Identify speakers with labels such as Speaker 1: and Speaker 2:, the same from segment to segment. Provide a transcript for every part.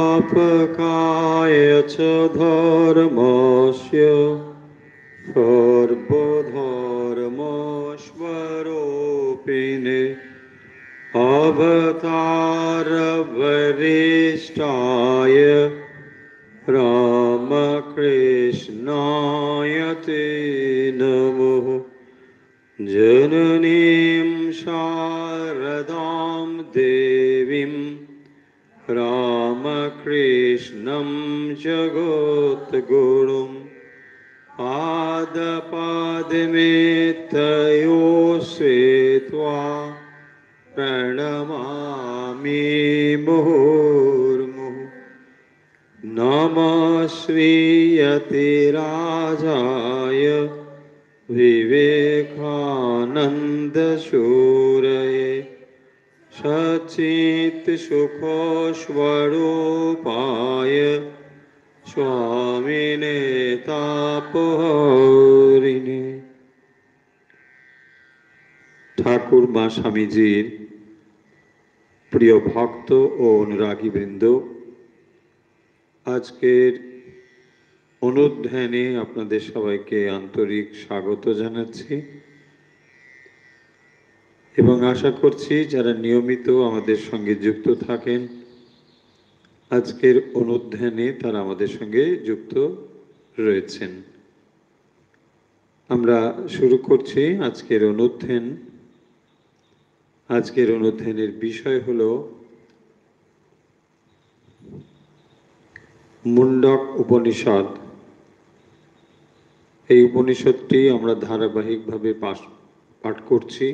Speaker 1: स्थापकाय च धर्मस्य सर्वधर्मस्वरूपिणे अवतारवरिष्ठाय रामकृष्णाय ते नमः। जननीं शारदां देवीं रामकृष्णं जगद्गुरुम् पादपद्मे श्रित्वा प्रणमामि मुहुर्मुहुः। नमः श्रीयतिराजाय विवेकानन्दसूरये सच्चित्सुखस्वरूपाय स्वामिने तापहरिणे। ঠাকুর মা স্বামীজির প্রিয় ভক্ত ও অনুরাগী বৃন্দ, আজকের অনুধ্যানে আপনাদের সবাইকে আন্তরিক স্বাগত জানাচ্ছি এবং আশা করছি যারা নিয়মিত আমাদের সঙ্গে যুক্ত থাকেন আজকের অনুধ্যানে তারা আমাদের সঙ্গে যুক্ত রয়েছেন। আমরা শুরু করছি আজকের অনুধ্যান। আজকের অনুধ্যানের বিষয় হলো মুন্ডক উপনিষদ। এই উপনিষদটি আমরা ধারাবাহিকভাবে পাঠ করছি,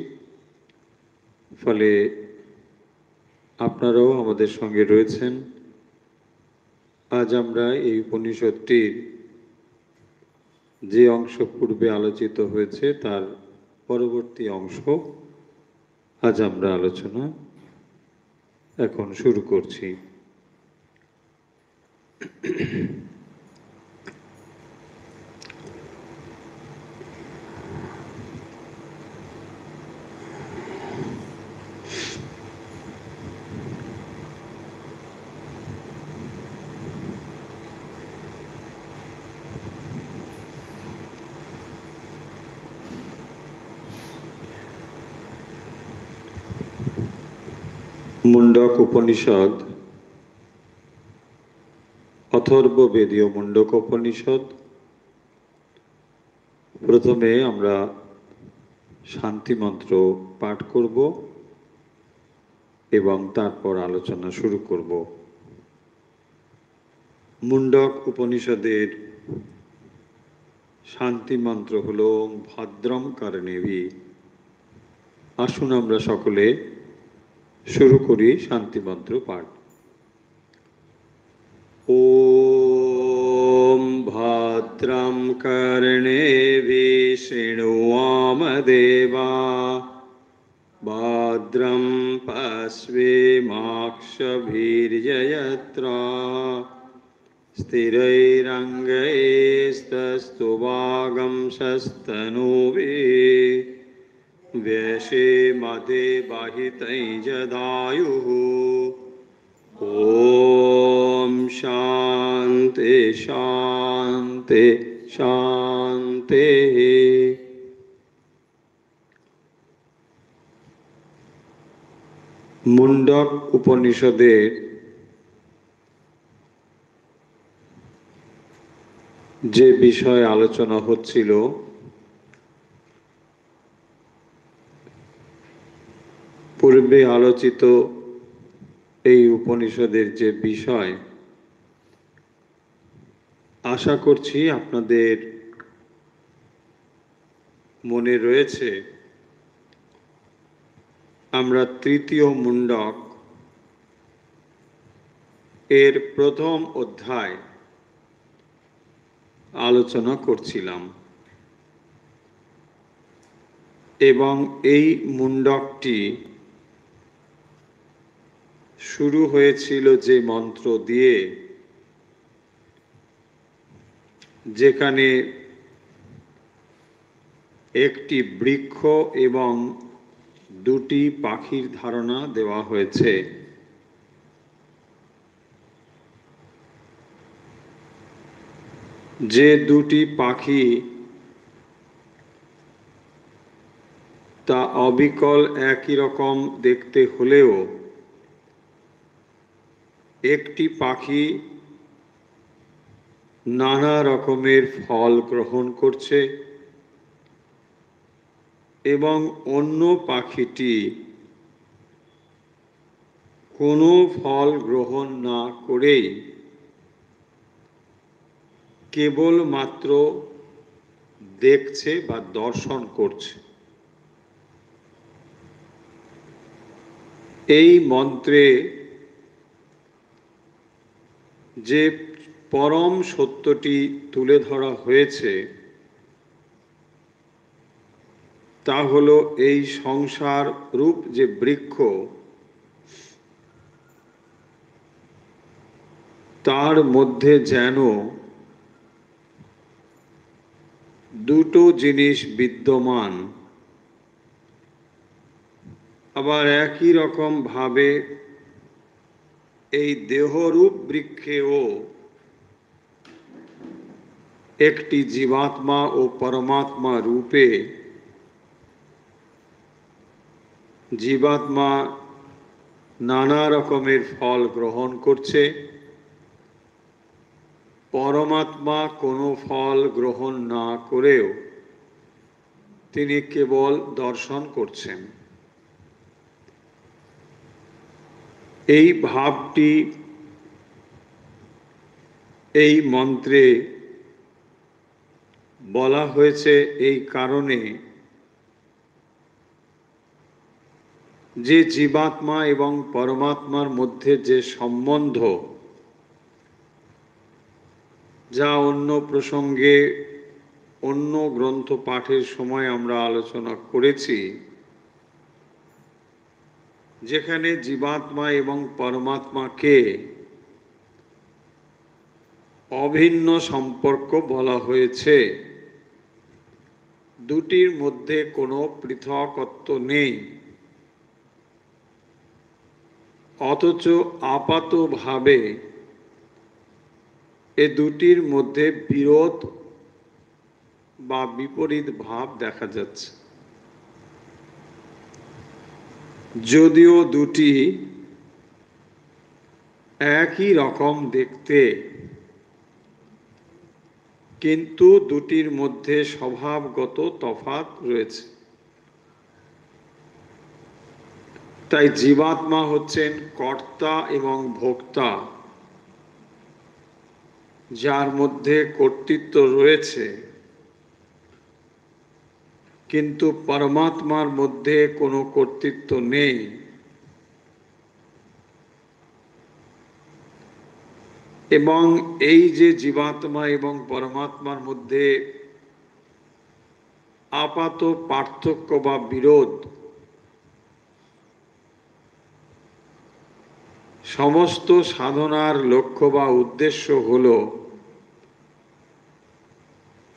Speaker 1: ফলে আপনারাও আমাদের সঙ্গে রয়েছেন। আজ আমরা এই উপনিষদটির যে অংশ পূর্বে আলোচিত হয়েছে তার পরবর্তী অংশ আজ আমরা আলোচনা এখন শুরু করছি। মুন্ডক উপনিষদ, অথর্ববেদীয় মুন্ডক উপনিষদ। প্রথমে আমরা শান্তি মন্ত্র পাঠ করব এবং তারপর আলোচনা শুরু করব। মুন্ডক উপনিষদের শান্তি মন্ত্র হল ভদ্রম কর্ণেভি। আসুন আমরা সকলে শুরু করি শান্তি মন্ত্র পাঠ। ওম ভদ্রম কর্ণেভি শৃণুয়াম দেবা ভদ্রম পশ্যেমাক্ষভির্যয়ত্রা स्थिरैरङ्गैस्तस्तुवागंशस्तनूभिः व्यशेमदेवहितैर्जदायुः। ॐ शान्ति शान्ति शान्तिः। মুন্ডক উপনিষদের যে বিষয় আলোচনা হচ্ছিল পূর্বে আলোচিত এই উপনিষদের যে বিষয়, আশা করছি আপনাদের মনে রয়েছে। আমরা তৃতীয় মুন্ডক এর প্রথম অধ্যায় আলোচনা করছিলাম এবং এই মুন্ডকটি শুরু হয়েছিল যে মন্ত্র দিয়ে, যেখানে একটি বৃক্ষ এবং দুটি পাখির ধারণা দেওয়া হয়েছে। যে দুটি পাখি তা অবিকল একই রকম দেখতে হলেও একটি পাখি নানা রকমের ফল গ্রহণ করছে এবং অন্য পাখিটি কোনো ফল গ্রহণ না করেই কেবলমাত্র দেখছে বা দর্শন করছে। এই মন্ত্রে যে পরম সত্যটি তুলে ধরা হয়েছে তা হলো এই সংসার রূপ যে বৃক্ষ, তার মধ্যে যেন দুটো জিনিস বিদ্যমান, আবার একই রকম ভাবে এই দেহরূপ বৃক্ষেও একটি জীবাত্মা ও পরমাত্মা রূপে জীবাত্মা নানা রকমের ফল গ্রহণ করছে, পরমাত্মা কোনো ফল গ্রহণ না করেও তিনি কেবল দর্শন করছেন। এই ভাবটি এই মন্ত্রে বলা হয়েছে এই কারণে যে জীবাত্মা এবং পরমাত্মার মধ্যে যে সম্বন্ধ, যা অন্য প্রসঙ্গে অন্য গ্রন্থ পাঠের সময় আমরা আলোচনা করেছি, যেখানে জীবাত্মা এবং পরমাত্মাকে অভিন্ন সম্পর্ক বলা হয়েছে, দুটির মধ্যে কোনো পৃথকত্ব নেই, অথচ আপাতভাবে এ দুটির মধ্যে বিরোধ বা বিপরীত ভাব দেখা যাচ্ছে। যদিও দুটি একই রকম দেখতে, কিন্তু দুটির মধ্যে স্বভাবগত তফাৎ রয়েছে। তাই জীবাত্মা হচ্ছেন কর্তা এবং ভোক্তা, যার মধ্যে কর্তৃত্ব রয়েছে, কিন্তু পরমাত্মার মধ্যে কোনো কর্তৃত্ব নেই। এবং এই যে জীবাত্মা এবং পরমাত্মার মধ্যে আপাত পার্থক্য বা বিরোধ, সমস্ত সাধনার লক্ষ্য বা উদ্দেশ্য হল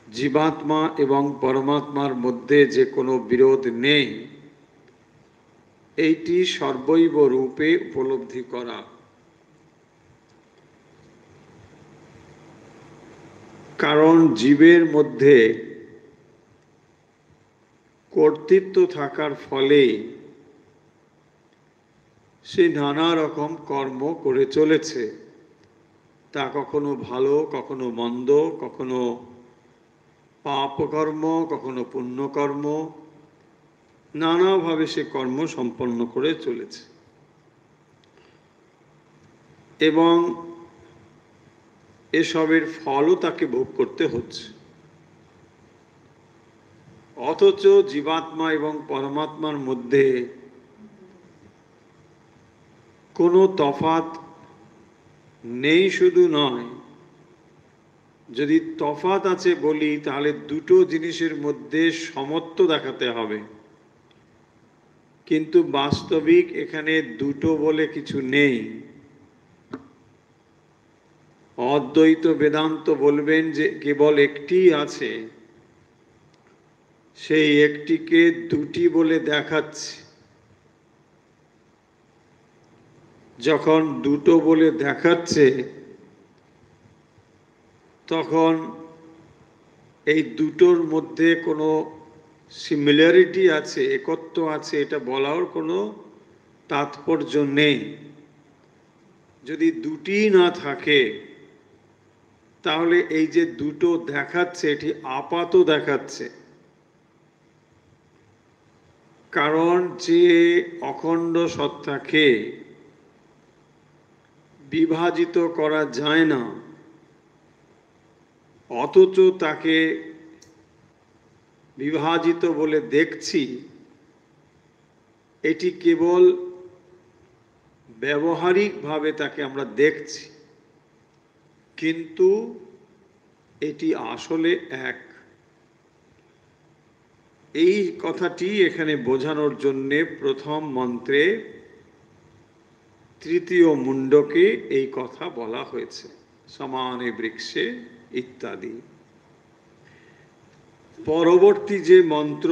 Speaker 1: জীবাত্মা এবং পরমাত্মার মধ্যে যে কোনো বিরোধ নেই, এইটি সর্বৈব রূপে উপলব্ধি করা। কারণ জীবের মধ্যে কর্তৃত্ব থাকার ফলে সে নানা রকম কর্ম করে চলেছে, তা কখনো ভালো, কখনো মন্দ, কখনো পাপকর্ম, কখনো পুণ্যকর্ম, নানাভাবে সে কর্ম সম্পন্ন করে চলেছে এবং এসবের ফলও তাকে ভোগ করতে হচ্ছে। অথচ জীবাত্মা এবং পরমাত্মার মধ্যে কোনো তফাৎ নেই শুধু নয়, যদি তফাৎ আছে বলি তাহলে দুটো জিনিসের মধ্যে সমত্ব দেখাতে হবে, কিন্তু বাস্তবিক এখানে দুটো বলে কিছু নেই। অদ্বৈত বেদান্ত বলবেন যে কেবল একটি আছে, সেই একটিকে দুটি বলে দেখাচ্ছে, যখন দুটো বলে দেখাচ্ছে, তখন এই দুটোর মধ্যে কোনো সিমিলারিটি আছে, একত্ব আছে, এটা বলার কোনো তাৎপর্য নেই। যদি দুটি না থাকে, তাহলে এই যে দুটো দেখাচ্ছে, এটি আপাত দেখাচ্ছে। কারণ যে অখণ্ড সত্তাকে বিভাজিত করা যায় না, অথচ তাকে বিভাজিত বলে দেখছি, এটি কেবল ব্যবহারিকভাবে তাকে আমরা দেখছি, কিন্তু এটি আসলে এক। এই কথাটি এখানে বোঝানোর জন্যে প্রথম মন্ত্রে তৃতীয় মুণ্ডকে এই কথা বলা হয়েছে, সমানে বৃক্ষে ইত্যাদি। পরবর্তী যে মন্ত্র,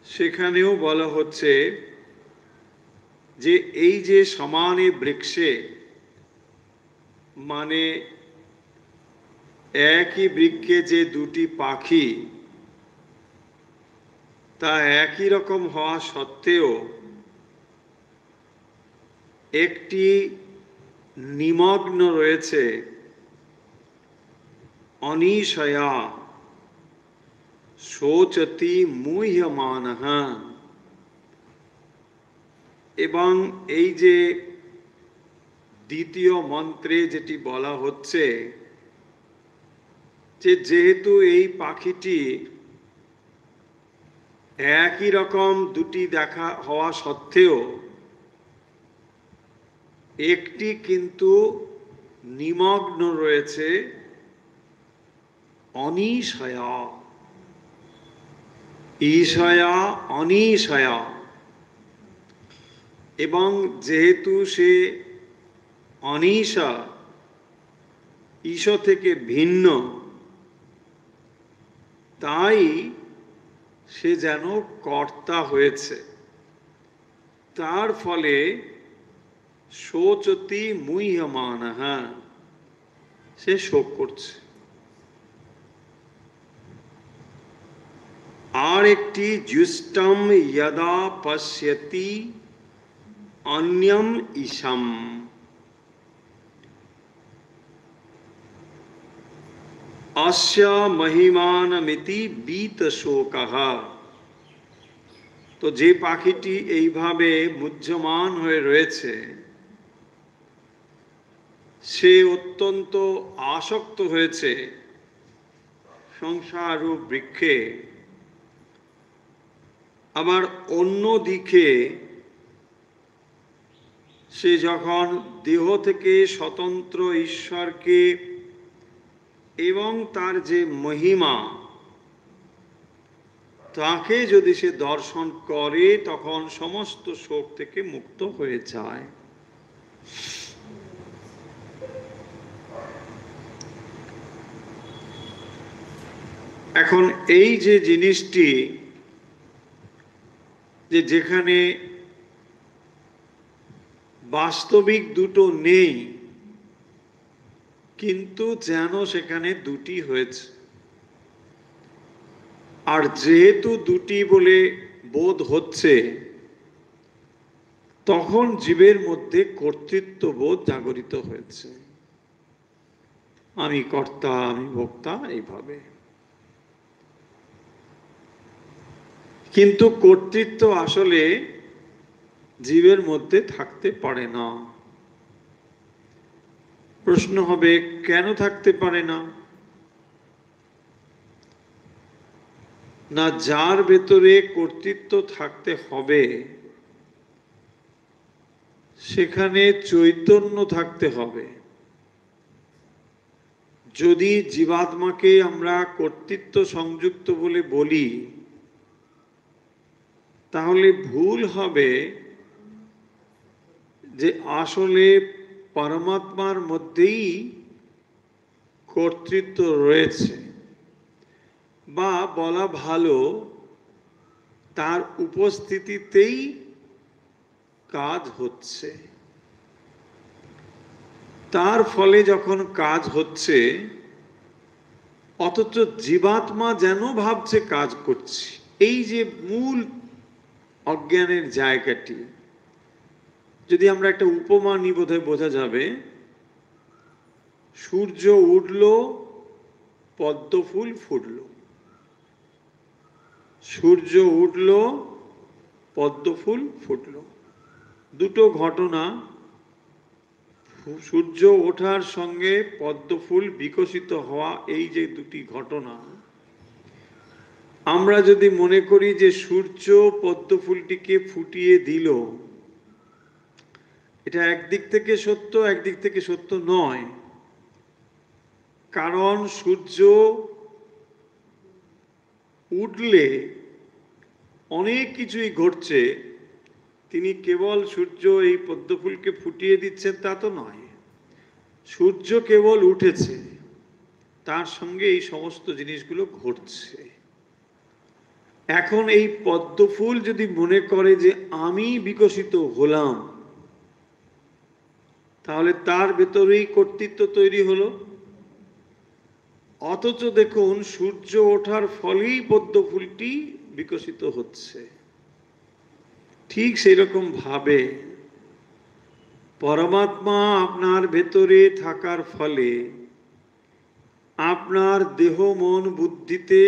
Speaker 1: সেখানেও বলা হচ্ছে যে এই যে সমানে বৃক্ষে, মানে একই বৃক্ষে যে দুটি পাখি, তা একই রকম হওয়া সত্ত্বেও একটি নিমগ্ন রয়েছে অনিশয়া শোচতি মুহ্যমানঃ। এবং এই যে দ্বিতীয় মন্ত্রে যেটি বলা হচ্ছে, যে যেহেতু এই পাখিটি একই রকম দুটি দেখা হওয়া সত্ত্বেও একটি কিন্তু নিমগ্ন রয়েছে অনিশয়া, ঈশয়া অনিশয়া। এবং যেহেতু সে অনিশা, ঈশ থেকে ভিন্ন, তাই সে যেন কর্তা হয়েছে। তার ফলে শোচতি মুহ্যমানঃ, সে শোক করছে। আর একটি জুষ্টম যদা পশ্যতি অন্যম ঈশম, অস্য মহিমানমিতি বীত শোকঃ। তো যে পাখিটি এইভাবে মুহ্যমান হয়ে রয়েছে, সে অত্যন্ত আসক্ত হয়েছে সংসাররূপ বৃক্ষে। আবার অন্যদিকে সে যখন দেহ থেকে স্বতন্ত্র ঈশ্বরকে এবং তার যে মহিমা, তাকে যদি সে দর্শন করে, তখন সমস্ত শোক থেকে মুক্ত হয়ে যায়। এখন এই যে জিনিসটি, যে যেখানে বাস্তবিক দুটো নেই, কিন্তু যেন সেখানে দুটি হয়েছে। আর যেহেতু দুটি বলে বোধ হচ্ছে, তখন জীবের মধ্যে কর্তৃত্ব বোধ জাগরিত হয়েছে। আমি কর্তা, আমি ভোক্তা, এইভাবে। কিন্তু কর্তৃত্ব আসলে জীবের মধ্যে থাকতে পারে না। প্রশ্ন হবে, কেন থাকতে পারে না? না, যার ভেতরে কর্তৃত্ব থাকতে হবে, সেখানে চৈতন্য থাকতে হবে। যদি জীবাত্মাকে আমরা কর্তৃত্ব সংযুক্ত বলে বলি, তাহলে ভুল হবে যে আসলে পরমাত্মার মধ্যেই কর্তৃত্ব রয়েছে, বা বলা ভালো, তার উপস্থিতিতেই কাজ হচ্ছে। তার ফলে যখন কাজ হচ্ছে, অথচ জীবাত্মা যেন ভাবছে কাজ করছি। এই যে মূল অজ্ঞানের জায়গাটি, যদি আমরা একটা উপমা নিই বোধহয় বোঝা যাবে। সূর্য উঠল, পদ্ম ফুল ফুটল। সূর্য উঠল, পদ্ম ফুল ফুটল। দুটো ঘটনা, সূর্য ওঠার সঙ্গে পদ্ম ফুল বিকশিত হওয়া, এই যে দুটি ঘটনা, আমরা যদি মনে করি যে সূর্য পদ্ম ফুলটিকে ফুটিয়ে দিল, এটা একদিক থেকে সত্য, একদিক থেকে সত্য নয়। কারণ সূর্য উঠলে অনেক কিছুই ঘটছে। তিনি কেবল সূর্য এই পদ্ম ফুলকে ফুটিয়ে দিচ্ছেন তা তো নয়। সূর্য কেবল উঠেছে, তার সঙ্গে এই সমস্ত জিনিসগুলো ঘটছে। এখন এই পদ্ম ফুল যদি মনে করে যে আমি বিকশিত হলাম, তাহলে তার ভেতরেই কর্তৃত্ব তৈরি হলো। অথচ দেখুন, সূর্য ওঠার ফলেই পদ্ম ফুলটি বিকশিত হচ্ছে। ঠিক সেই রকম ভাবে পরমাত্মা আপনার ভেতরে থাকার ফলে আপনার দেহ মন বুদ্ধিতে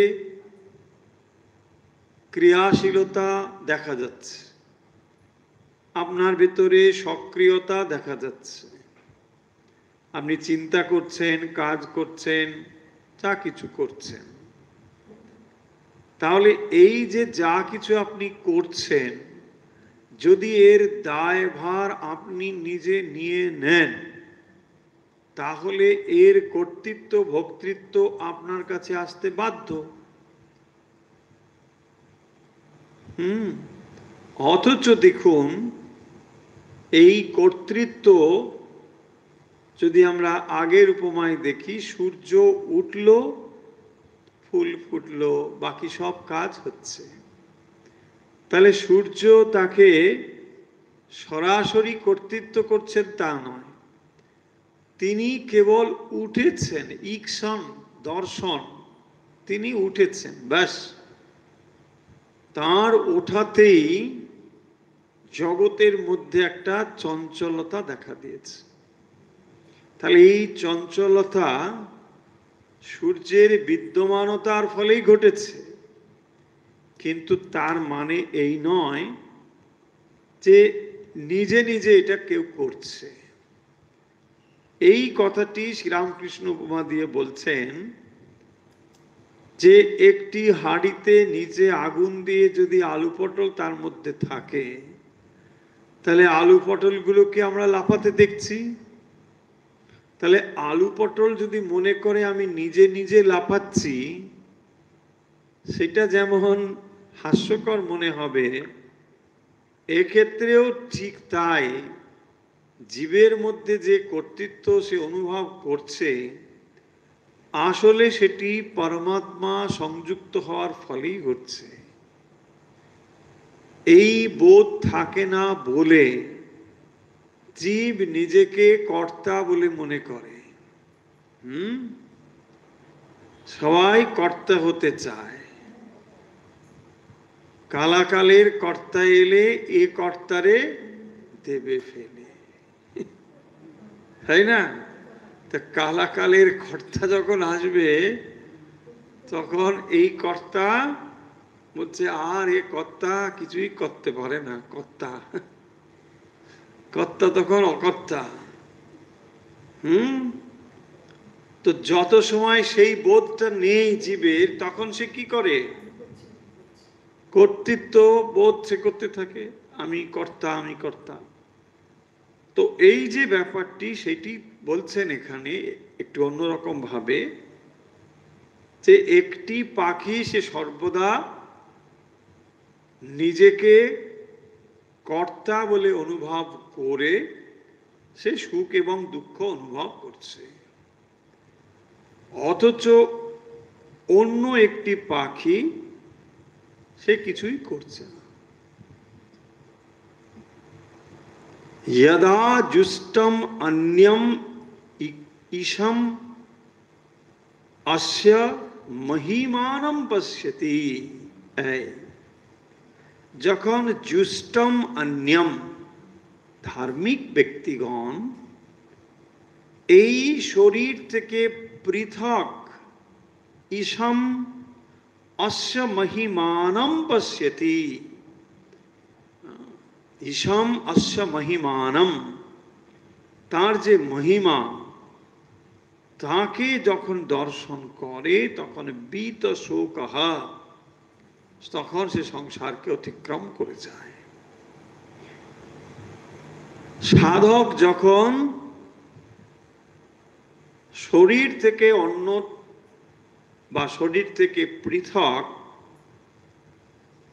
Speaker 1: ক্রিয়াশীলতা দেখা যাচ্ছে, আপনার ভেতরে সক্রিয়তা দেখা যাচ্ছে। আপনি চিন্তা করছেন, কাজ করছেন, যা কিছু করছেন। তাহলে এই যে যা কিছু আপনি করছেন, যদি এর দায়ভার আপনি নিজে নিয়ে নেন, তাহলে এর কর্তৃত্ব ভোক্তৃত্ব আপনার কাছে আসতে বাধ্য। অথচ দেখুন, এই কর্তৃত্ব যদি আমরা আগের উপমায় দেখি, সূর্য উঠল, ফুল ফুটলো, বাকি সব কাজ হচ্ছে। তাহলে সূর্য তাকে সরাসরি কর্তৃত্ব করছেন তা নয়, তিনি কেবল উঠেছেন, ঈক্ষণ দর্শন, তিনি উঠেছেন, ব্যাস। তার ওঠাতেই জগতের মধ্যে একটা চঞ্চলতা দেখা দিয়েছে। তাহলে এই চঞ্চলতা সূর্যের বিদ্যমানতার ফলেই ঘটেছে, কিন্তু তার মানে এই নয় যে নিজে নিজে এটা কেউ করছে। এই কথাটি শ্রীরামকৃষ্ণ উপমা দিয়ে বলছেন যে একটি হাঁড়িতে নিচে আগুন দিয়ে যদি আলু পটল তার মধ্যে থাকে, তাহলে আলু পটলগুলোকে আমরা লাফাতে দেখছি। তাহলে আলু পটল যদি মনে করে আমি নিজে নিজে লাফাচ্ছি, সেটা যেমন হাস্যকর মনে হবে, এক্ষেত্রেও ঠিক তাই। জীবের মধ্যে যে কর্তৃত্ব সে অনুভব করছে, আসলে সেটি পরমাত্মা সংযুক্ত হওয়ার ফলেই ঘটছে। এই বোধ থাকে না বলে জীব নিজেকে কর্তা বলে মনে করে। সবাই কর্তা হতে চায়। কালাকালের কর্তা এলে এ কর্তারে দেবে ফেলে, তাই না? তা কালাকালের কর্তা যখন আসবে, তখন এই কর্তা বলছে আর এ কর্তা কিছুই করতে পারে না। কর্তা কর্তা তখন অকর্তা। তো যত সময় সেই বোধটা নেই জীবের, তখন সে কি করে? কর্তৃত্ব বোধ সে করতে থাকে, আমি কর্তা, আমি কর্তা। তো এই যে ব্যাপারটি, সেটি বলছেন এখানে একটু অন্যরকম ভাবে, যে একটি পাখি সে সর্বদা নিজেকে কর্তা বলে অনুভব করে সে সুখ এবং দুঃখ অনুভব করছে। অথচ অন্য একটি পাখি সে কিছুই করছে না। यदा जुष्टम अन्यम ईशम अस्य महिमानम पश्यति। যখন जुष्टम अन्यम ধার্মিক ব্যক্তিগণ এই শরীর থেকে পৃথক ঈশম অস্য মহিমানম পশ্যতি, ঈশম অস্য মহিমানম, তার যে মহিমা তাকে যখন দর্শন করে তখন বীত শোকঃ, তখন সে সংসারকে অতিক্রম করে যায়। সাধক যখন শরীর থেকে অন্য বা শরীর থেকে পৃথক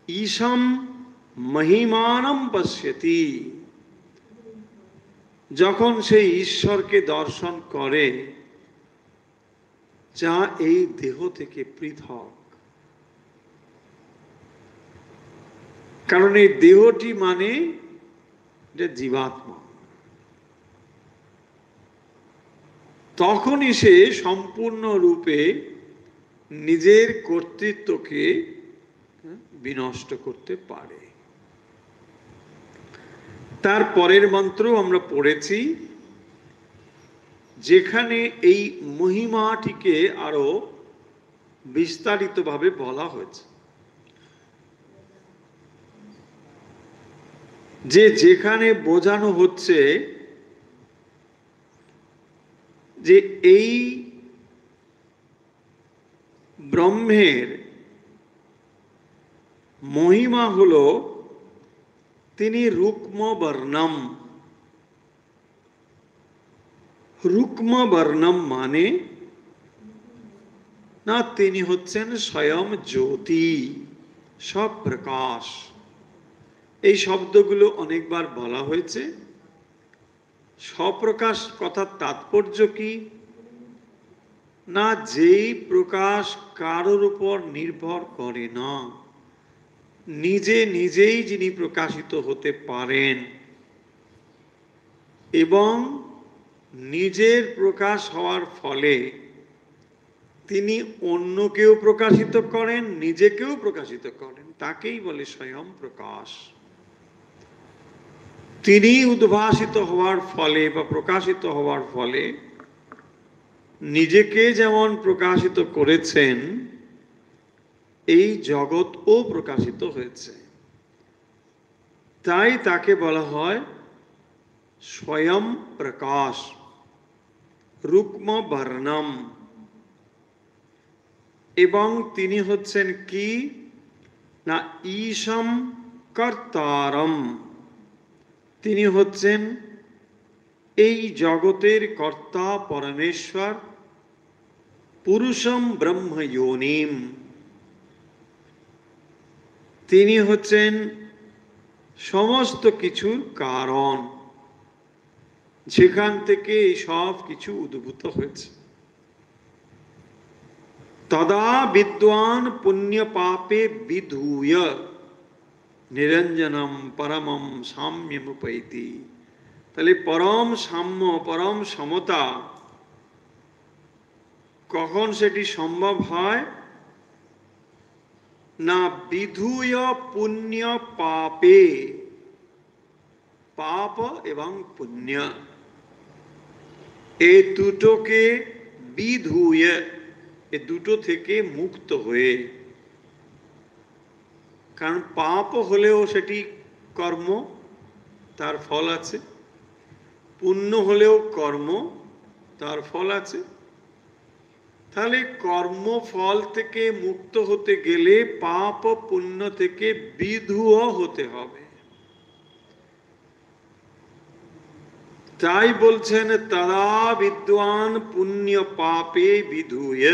Speaker 1: ঈশম মহিমানম পশ্যতি, যখন সেই ঈশ্বরকে দর্শন করে যা এই দেহ থেকে পৃথক। কারণ এই দেহটি মানে এটা জীবাত্মা। তখনই সে সম্পূর্ণ রূপে নিজের কর্তৃত্বকে বিনষ্ট করতে পারে। তার পরের মন্ত্র আমরা পড়েছি, যেখানে এই মহিমাটিকে আরো বিস্তারিতভাবে বলা হয়েছে, যে যেখানে বোঝানো হচ্ছে যে এই ব্রহ্মের মহিমা হলো তিনি রুক্ম বর্ণম। রুক্ম বর্ণম মানে না, তিনি হচ্ছেন স্বয়ং জ্যোতি, স্বপ্রকাশ। এই শব্দগুলো অনেকবার বলা হয়েছে। স্বপ্রকাশ কথার তাৎপর্য কি না, যেই প্রকাশ কারোর উপর নির্ভর করে না, নিজে নিজেই যিনি প্রকাশিত হতে পারেন এবং নিজের প্রকাশ হওয়ার ফলে তিনি অন্যকেও প্রকাশিত করেন, নিজেকেও প্রকাশিত করেন, তাকেই বলে স্বয়ং প্রকাশ। তিনি উদ্ভাসিত হওয়ার ফলে বা প্রকাশিত হওয়ার ফলে নিজেকে যেমন প্রকাশিত করেছেন, এই জগৎও প্রকাশিত হয়েছে। তাই তাকে বলা হয় স্বয়ং প্রকাশ, রুক্ম বর্ণম। এবং তিনি হচ্ছেন কি না, ঈশম কর্তারম, তিনি হচ্ছেন এই জগতের কর্তা পরমেশ্বর। পুরুষম ব্রহ্ম যোনিম, তিনি হচ্ছেন সমস্ত কিছুর কারণ, যেখান থেকে এই সব কিছু উদ্ভূত হয়েছে। তদা বিদ্বান পুণ্য পাপে বিধূয় নিরঞ্জনম পরমম সাম্যমুপৈতি। তাহলে পরম সাম্য, পরম সমতা কখন সেটি সম্ভব হয় না, বিধূয় পুণ্য পাপে, পাপ এবং পুণ্য এই দুটোকে বিধূয়, এ দুটো থেকে মুক্ত হয়ে। কারণ পাপ হলেও সেটি কর্ম, তার ফল আছে, পুণ্য হলেও কর্ম, তার ফল আছে। তাহলে কর্ম ফল থেকে মুক্ত হতে গেলে পাপ পুণ্য থেকে বিধূয় হতে হবে। তাই বলছেন তদা বিদ্বান পুণ্য পাপে বিধূয়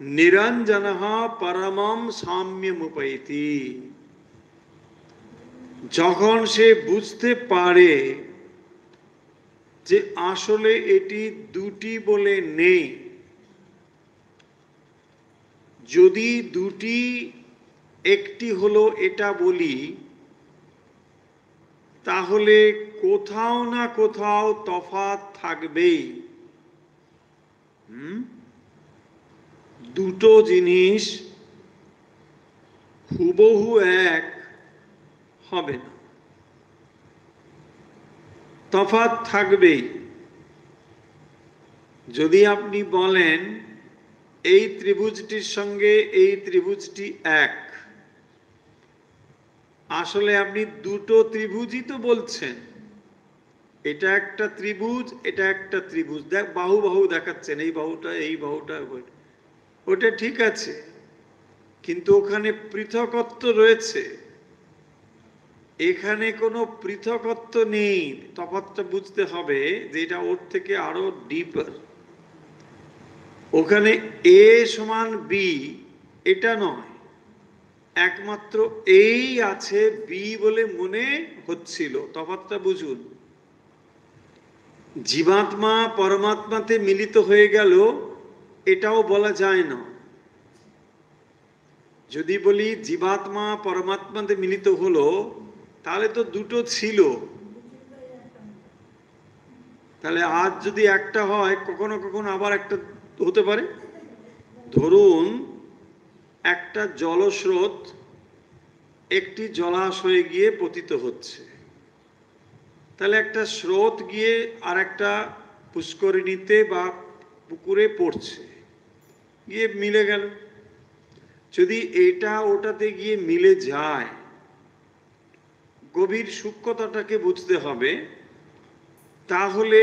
Speaker 1: নিরঞ্জনঃ পরমম সাম্যমুপৈতি। যখন সে বুঝতে পারে যে আসলে এটি দুটি বলে নেই, যদি দুটি একটি হলো এটা বলি, তাহলে কোথাও না কোথাও তফাৎ থাকবেই। দুটো জিনিস হুবহু এক হবে না, তফাৎ থাকবেই। যদি আপনি বলেন এই ত্রিভুজটির সঙ্গে এই ত্রিভুজটি এক, আসলে আপনি দুটো ত্রিভুজই তো বলছেন। এটা একটা ত্রিভুজ, এটা একটা ত্রিভুজ, দেখ বাহু বাহু দেখাচ্ছেন, এই বাহুটা এই বাহুটা, ওটা ঠিক আছে, কিন্তু ওখানে পৃথকত্ব রয়েছে, এখানে কোনো পৃথকত্ব নেই। তফাৎটা বুঝতে হবে যে এটা ওর থেকে আরো ডিপার। ওখানে এ সমান বি এটা নয়, একমাত্র এই আছে বি বলে মনে হচ্ছিল। তফাৎটা বুঝুন। জীবাত্মা পরমাত্মাতে মিলিত হয়ে গেল এটাও বলা যায় না। যদি বলি জীবাত্মা পরমাত্মাতে মিলিত হলো, তাহলে তো দুটো ছিল, তাহলে আজ যদি একটা হয় কখনো কখনো আবার একটা হতে পারে। ধরুন একটা জলস্রোত একটি জলাশয়ে গিয়ে পতিত হচ্ছে, তাহলে একটা স্রোত গিয়ে আর একটা পুষ্করিণীতে বা পুকুরে পড়ছে, গিয়ে মিলে গেল। যদি এটা ওটাতে গিয়ে মিলে যায়, গভীর সূক্ষ্মতাটাকে বুঝতে হবে। তাহলে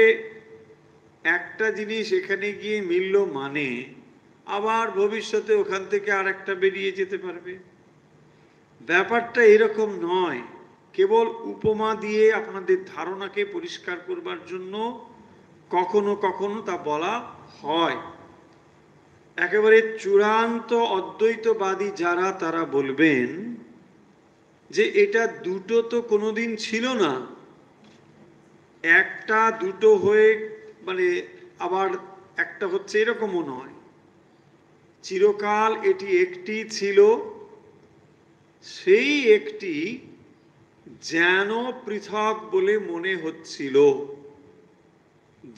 Speaker 1: একটা জিনিস এখানে গিয়ে মিলল মানে আবার ভবিষ্যতে ওখান থেকে আর একটা বেরিয়ে যেতে পারবে। ব্যাপারটা এরকম নয়। কেবল উপমা দিয়ে আপনাদের ধারণাকে পরিষ্কার করবার জন্য কখনো কখনো তা বলা হয়। একেবারে চূড়ান্ত অদ্বৈতবাদী যারা, তারা বলবেন যে এটা দুটো তো কোনোদিন ছিল না, একটা দুটো হয়ে মানে আবার একটা হচ্ছে এরকমও নয়। চিরকাল এটি একটি ছিল, সেই একটি যেন পৃথক বলে মনে হচ্ছিল,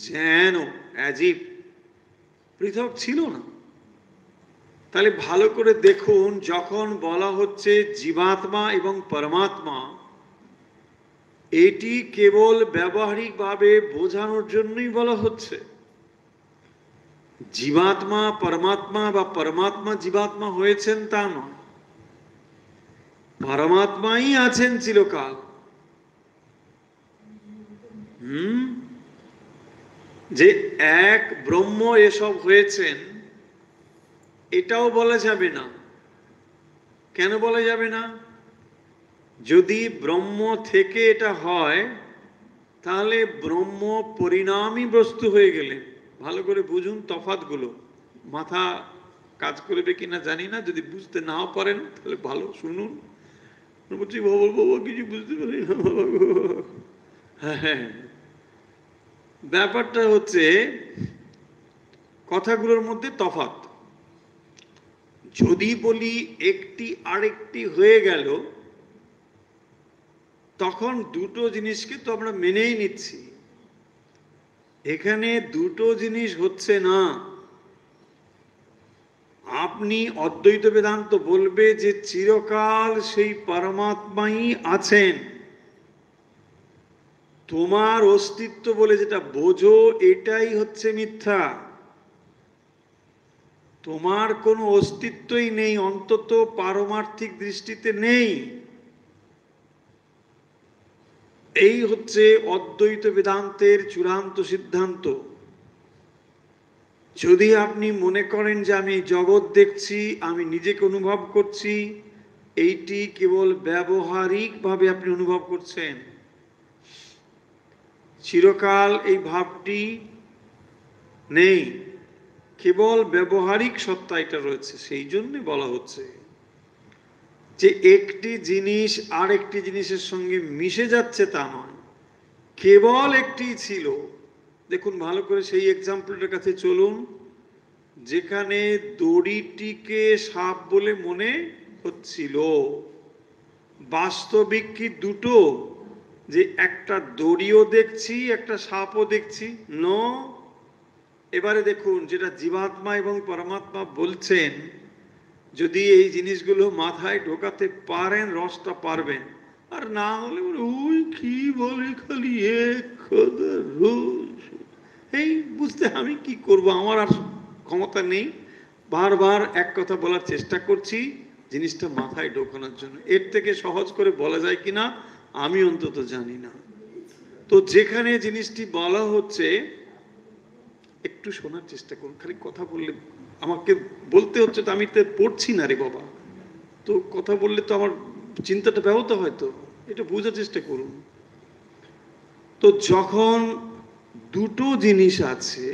Speaker 1: যেন অ্যাজিভ, পৃথক ছিল না। তাহলে ভালো করে দেখুন, যখন বলা হচ্ছে জীবাত্মা এবং পরমাত্মা, এটি কেবল ব্যবহারিকভাবে বোঝানোর জন্যই বলা হচ্ছে। জীবাত্মা পরমাত্মা বা পরমাত্মা জীবাত্মা হয়েছেন তা নয়, পরমাত্মাই আছেন চিরকাল। যে এক ব্রহ্ম এসব হয়েছেন এটাও বলা যাবে না। কেন বলা যাবে না? যদি ব্রহ্ম থেকে এটা হয়, তাহলে ব্রহ্ম পরিণামী বস্তু হয়ে গেলেন। ভালো করে বুঝুন তফাৎগুলো, মাথা কাজ করবে কিনা জানি না, যদি বুঝতে নাও পারেন তাহলে ভালো শুনুন। বলছি বাবা কিছু বুঝতে পারি না। হ্যাঁ, ব্যাপারটা হচ্ছে কথাগুলোর মধ্যে তফাৎ। যদি বলি একটি আরেকটি হয়ে গেল, তখন দুটো জিনিসকে তো আমরা মেনেই নিচ্ছি। এখানে দুটো জিনিস হচ্ছে না। আপনি অদ্বৈত বেদান্ত বলবে যে চিরকাল সেই পরমাত্মাই আছেন, তোমার অস্তিত্ব বলে যেটা বোঝো এটাই হচ্ছে মিথ্যা। তোমার কোনো অস্তিত্বই নেই, অন্তত পারমার্থিক দৃষ্টিতে নেই। এই হচ্ছে অদ্বৈত বেদান্তের চূড়ান্ত সিদ্ধান্ত। যদি আপনি মনে করেন যে আমি জগৎ দেখছি, আমি নিজেকে অনুভব করছি, এইটি কেবল ব্যবহারিকভাবে আপনি অনুভব করছেন। চিরকাল এই ভাবটি নেই, কেবল ব্যবহারিক সত্তা এটা রয়েছে। সেই জন্য বলা হচ্ছে যে একটি জিনিস আর একটি জিনিসের সঙ্গে মিশে যাচ্ছে তা নয়, কেবল একটি ছিল। দেখুন ভালো করে সেই এক্সাম্পলটার কাছে চলুন, যেখানে দড়িটিকে সাপ বলে মনে হচ্ছিল। বাস্তবিক কি দুটো? যে একটা দড়িও দেখছি, একটা সাপও দেখছি? নো। এবারে দেখুন, যেটা জীবাত্মা এবং পরমাত্মা বলছেন, যদি এই জিনিসগুলো মাথায় ঢোকাতে পারেন, রসটা পারবেন। আর না হলে ওই কি বলে খালি এক কথা রোজ, এই বুঝতে আমি কি করব, আমার আর ক্ষমতা নেই। বারবার এক কথা বলার চেষ্টা করছি জিনিসটা মাথায় ঢোকানোর জন্য। এর থেকে সহজ করে বলা যায় কিনা আমি অন্তত জানি না। তো যেখানে জিনিসটি বলা হচ্ছে একটু শোনার চেষ্টা করুন। খালি কথা বললে আমাকে বলতে হচ্ছে, তো আমি তো পড়ছি না রে বাবা, তো কথা বললে তো আমার চিন্তাটা ব্যাহত হয়, তো এটা বোঝার চেষ্টা করুন। তো যখন দুটো জিনিস আছে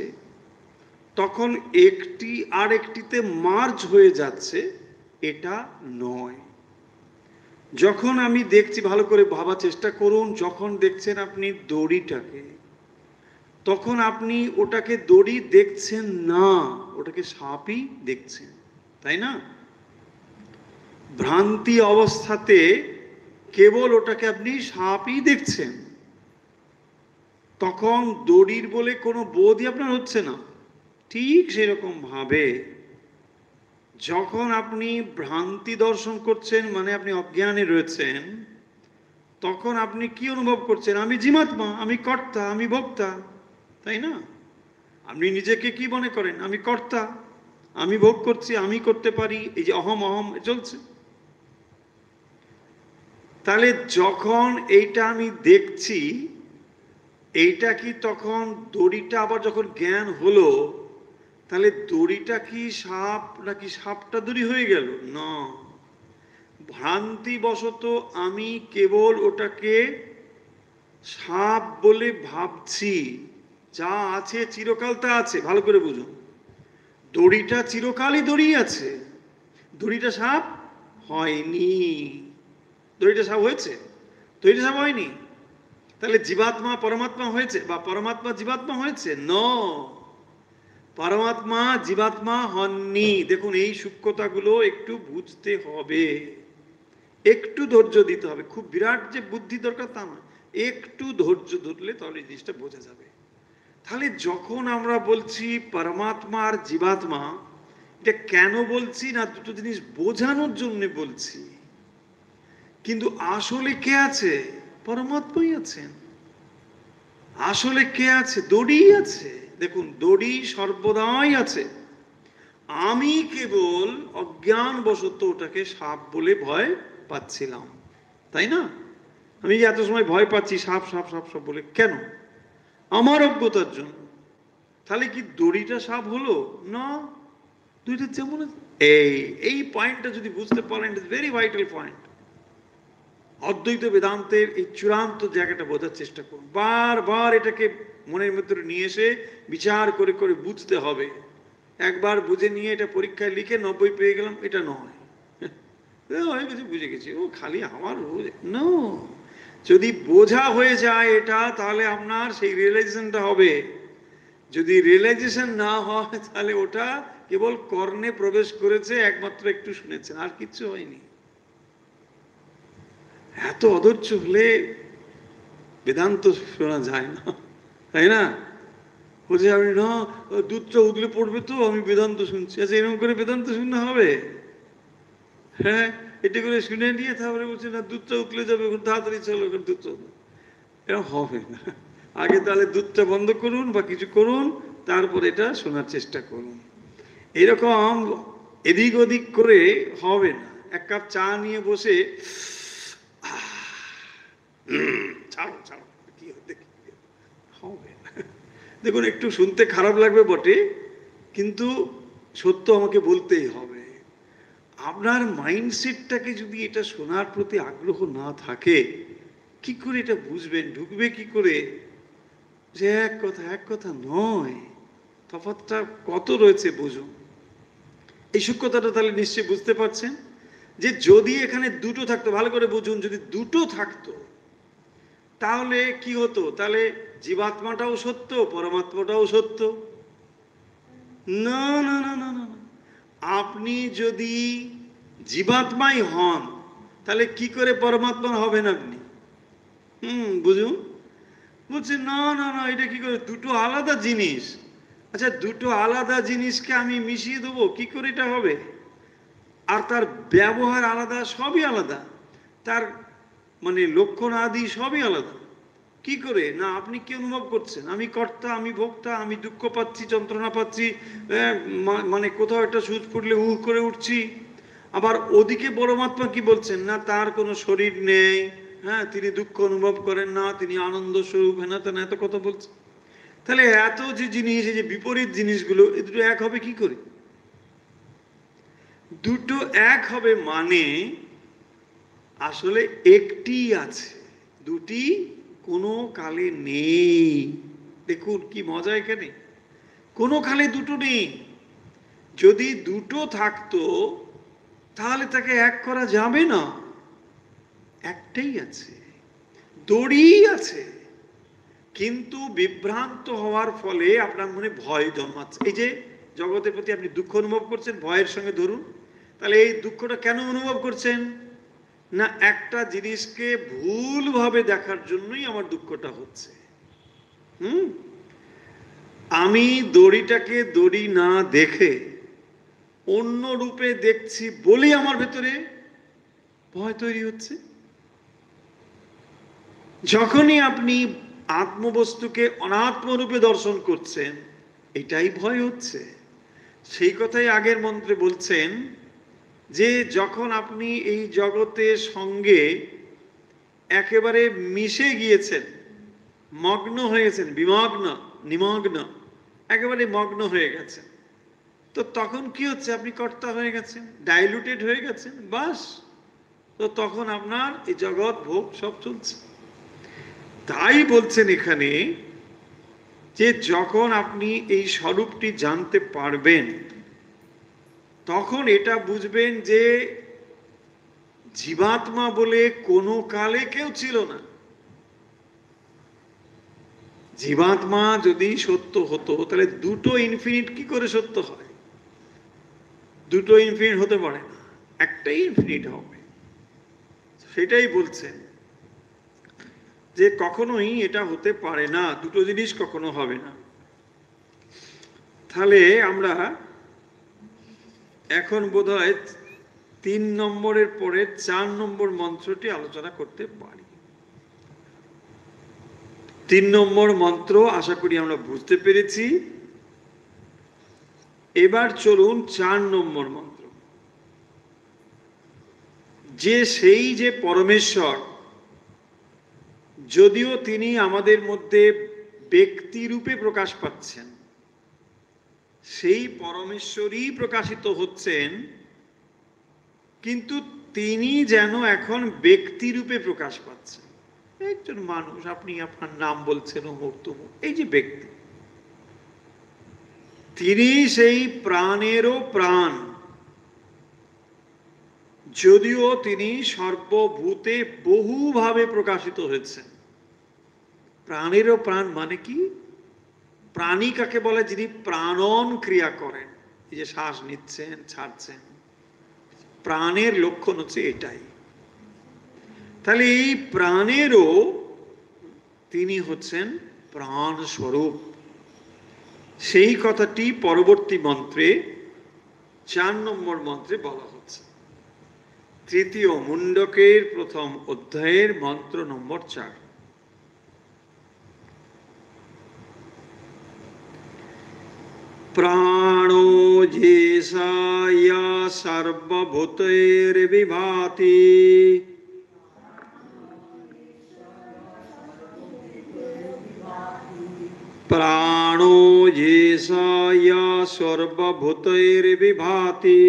Speaker 1: তখন একটি আর একটিতে মার্জ হয়ে যাচ্ছে, এটা নয়। যখন আমি দেখছি, ভালো করে ভাবার চেষ্টা করুন, যখন দেখছেন আপনি দড়িটাকে, তখন আপনি ওটাকে দড়ি দেখছেন না, ওটাকে সাপই দেখছেন, তাই না? ভ্রান্তি অবস্থাতে কেবল ওটাকে আপনি সাপই দেখছেন, তখন দড়ির বলে কোনো বোধই আপনার হচ্ছে না। ঠিক সেরকম ভাবে যখন আপনি ভ্রান্তি দর্শন করছেন, মানে আপনি অজ্ঞানে রয়েছেন, তখন আপনি কি অনুভব করছেন? আমি জীবাত্মা, আমি কর্তা, আমি ভোক্তা, তাই না? আপনি নিজেকে কি মনে করেন? আমি কর্তা, আমি ভোগ করছি, আমি করতে পারি, এই যে অহম অহম চলছে। তাহলে যখন এইটা আমি দেখছি, এইটা কি তখন দড়িটা আবার যখন জ্ঞান হলো, তাহলে দড়িটা কি সাপ নাকি সাপটা দড়ি হয়ে গেল? না, ভ্রান্তিবশত আমি কেবল ওটাকে সাপ বলে ভাবছি। যা আছে চিরকাল তা আছে, ভালো করে বুঝুন। দড়িটা চিরকালই দড়ি আছে, দড়িটা সাপ হয়নি। দড়িটা সাপ হয়েছে? দড়িটা সাপ হয়নি। তাহলে জীবাত্মা পরমাত্মা হয়েছে, বা পরমাত্মা জীবাত্মা হয়েছে? ন, পরমাত্মা জীবাত্মা হননি। দেখুন, এই সূক্ষ্মতাগুলো একটু বুঝতে হবে, একটু ধৈর্য দিতে হবে। খুব বিরাট যে বুদ্ধি দরকার তা নয়, একটু ধৈর্য ধরলে তাহলে জিনিসটা বোঝা যাবে। তাহলে যখন আমরা বলছি পরমাত্মা আর জীবাত্মা, এটা কেন বলছি না, দুটো জিনিস বোঝানোর জন্য বলছি। কিন্তু আসলে কে আছে? পরমাত্মাই আছেন। আসলে কে আছে? দড়ি আছে। দেখুন, দড়ি সর্বদাই আছে। আমি কেবল অজ্ঞানবশত ওটাকে সাপ বলে ভয় পাচ্ছিলাম, তাই না? আমি যে এত সময় ভয় পাচ্ছি সাপ সাপ সাপ সাপ বলে, কেন? আমার অজ্ঞতার জন্য। তাহলে কি দড়িটা সাপ হলো না? দুইটা যেমন এই এই পয়েন্টটা যদি বুঝতে পারেন, it is very vital point. অদ্বৈত বেদান্তের এই চূড়ান্ত জায়গাটা বোঝার চেষ্টা করুন। বারবার এটাকে মনের ভিতরে নিয়ে এসে বিচার করে করে বুঝতে হবে। একবার বুঝে নিয়ে এটা পরীক্ষায় লিখে 90 পেয়ে গেলাম, এটা নয়। হয়ে গেছে, বুঝে গেছি, ও খালি আমার নো। যদি বোঝা হয়ে যায় এটা, তাহলে আপনার সেই রিয়েলাইজেশনটা হবে। যদি রিয়েলাইজেশন না হয়, তাহলে ওটা কেবল কর্ণে প্রবেশ করেছে, একমাত্র একটু শুনেছেন, আর কিচ্ছু হয়নি। এত অধৈর্য হলে বেদান্ত শোনা যায় না, তাই না? বলছে আমি না, দুধটা উগলে পড়বে তো আমি বেদান্ত শুনছি। আচ্ছা, এরকম করে বেদান্ত শুনতে হবে? হ্যাঁ, এটা করে শুনে নিয়ে তারপরে বলছে না দুধটা উতলে যাবে, তাড়াতাড়ি চলো দুধটা, এরকম হবে না। আগে তাহলে দুধটা বন্ধ করুন বা কিছু করুন, তারপর এটা শোনার চেষ্টা করুন। এরকম এদিক ওদিক করে হবে না। এক কাপ চা নিয়ে বসে ছাড়ো ছাড়ো, কি হবে না। দেখুন, একটু শুনতে খারাপ লাগবে বটে, কিন্তু সত্য আমাকে বলতেই হবে। আপনার মাইন্ডসেটটাকে যদি এটা শোনার প্রতি আগ্রহ না থাকে, কি করে এটা বুঝবেন? ঢুকবে কি করে যে এক কথা নয়, তফাৎটা কত রয়েছে বুঝুন। এই সূক্ষ্মতাটা তাহলে নিশ্চয়ই বুঝতে পারছেন যে যদি এখানে দুটো থাকতো, ভালো করে বুঝুন, যদি দুটো থাকতো তাহলে কি হতো? তাহলে জীবাত্মাটাও সত্য, পরমাত্মাটাও সত্য। না না না না না, আপনি যদি জীবাত্মাই হন, তাহলে কি করে পরমাত্মা হবেন আপনি? বুঝুন। বলছে না না না, এটা কি করে, দুটো আলাদা জিনিস। আচ্ছা, দুটো আলাদা জিনিসকে আমি মিশিয়ে দেবো, কি করে এটা হবে? আর তার ব্যবহার আলাদা, সবই আলাদা, তার মানে লক্ষণ আদি সবই আলাদা। কি করে? না, আপনি কি অনুভব করছেন? আমি কর্তা, আমি ভোক্তা, আমি দুঃখ পাচ্ছি, যন্ত্রণা পাচ্ছি, মানে কোথাও একটা সুচ পড়লে করে উঠছি। আবার ওদিকে পরমাত্মা কি বলছেন? না, তার কোনো শরীর নেই, হ্যাঁ, তিনি দুঃখ অনুভব করেন না, তিনি আনন্দ স্বরূপ, হ্যাঁ না, এত কথা বলছেন। তাহলে এত যে জিনিস, এই যে বিপরীত জিনিসগুলো, এ দুটো এক হবে কি করে? দুটো এক হবে মানে আসলে একটি আছে, দুটি কোনো কালে নেই। দেখুন কি মজা এখানে, কোনো কালে দুটো নেই। যদি দুটো থাকতো তাহলে তাকে এক করা যাবে না, একটাই আছে, দড়ি আছে। কিন্তু বিভ্রান্ত হওয়ার ফলে আপনার মনে ভয় জন্মাচ্ছে। এই যে জগতের প্রতি আপনি দুঃখ অনুভব করছেন, ভয়ের সঙ্গে ধরুন, তাহলে এই দুঃখটা কেন অনুভব করছেন? না, একটা জিনিসকে ভুলভাবে দেখার জন্যই আমার দুঃখটা হচ্ছে। আমি দড়িটাকে দড়ি না দেখে অন্য রূপে দেখছি বলেই আমার ভেতরে ভয় তৈরি হচ্ছে। যখনই আপনি আত্মবস্তুকে অনাত্ম রূপে দর্শন করছেন, এটাই ভয় হচ্ছে। সেই কথাই আগের মন্ত্রে বলছেন যে যখন আপনি এই জগতের সঙ্গে একেবারে মিশে গিয়েছেন, মগ্ন হয়েছেন, বিমগ্ন, নিমগ্ন, একেবারে মগ্ন হয়ে গেছেন, তো তখন কি হচ্ছে? আপনি কর্তা হয়ে গেছেন, ডাইলুটেড হয়ে গেছেন, বাস। তো তখন আপনার এই জগৎ ভোগ সব চলছে। তাই বলছেন এখানে যে যখন আপনি এই স্বরূপটি জানতে পারবেন, তখন এটা বুঝবেন যে জীবাত্মা বলে কোনো কালে কেউ ছিল না। জীবাত্মা যদি সত্য হতো তাহলে দুটো ইনফিনিট কি করে সত্য হয়? দুটো ইনফিনিট হতে পারে না, একটাই ইনফিনিট হবে। সেটাই বলছেন যে কখনোই এটা হতে পারে না, দুটো জিনিস কখনো হবে না। তাহলে আমরা এখন বোধহয় 3 নম্বরের পরে 4 নম্বর মন্ত্রটি আলোচনা করতে পারি। 3 নম্বর মন্ত্র আশা করি আমরা বুঝতে পেরেছি। এবার চলুন 4 নম্বর মন্ত্র। যে সেই যে পরমেশ্বর, যদিও তিনি আমাদের মধ্যে ব্যক্তি রূপে প্রকাশ পাচ্ছেন, সেই পরমেশ্বরই প্রকাশিত হচ্ছেন, কিন্তু তিনি যেন এখন ব্যক্তি রূপে প্রকাশ পাচ্ছেন। একজন মানুষ, আপনি আপনার নাম বলছেন অমুক তমুক, এই যে ব্যক্তি, তিনি সেই প্রাণেরও প্রাণ, যদিও তিনি সর্বভূতে বহুভাবে প্রকাশিত হয়েছেন। প্রাণেরও প্রাণ মানে কি? প্রাণী কাকে বলে? যিনি প্রাণন ক্রিয়া করেন, এই যে শ্বাস নিচ্ছেন ছাড়ছেন, প্রাণের লক্ষণ হচ্ছে এটাই। তাহলে এই প্রাণেরও তিনি হচ্ছেন প্রাণ স্বরূপ। সেই কথাটি পরবর্তী মন্ত্রে 4 নম্বর মন্ত্রে বলা হচ্ছে। তৃতীয় মুন্ডকের প্রথম অধ্যায়ের মন্ত্র নম্বর 4। প্রাণো যেষায়া সর্বভূতৈর্বিভাতি প্রাণো যেষায়া সর্বভূতৈর্বিভাতি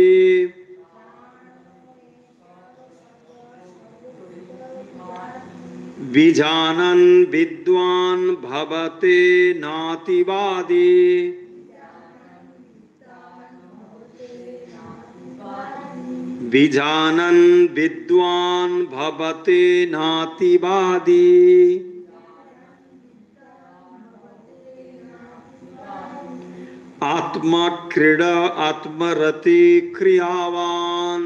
Speaker 1: বিজানন বিদ্বান ভবতে নাতিবাদী বিজানন বিদ্বান ভবতে নাতিবাদী आत्मा क्रीड़ा आत्मरति क्रियावान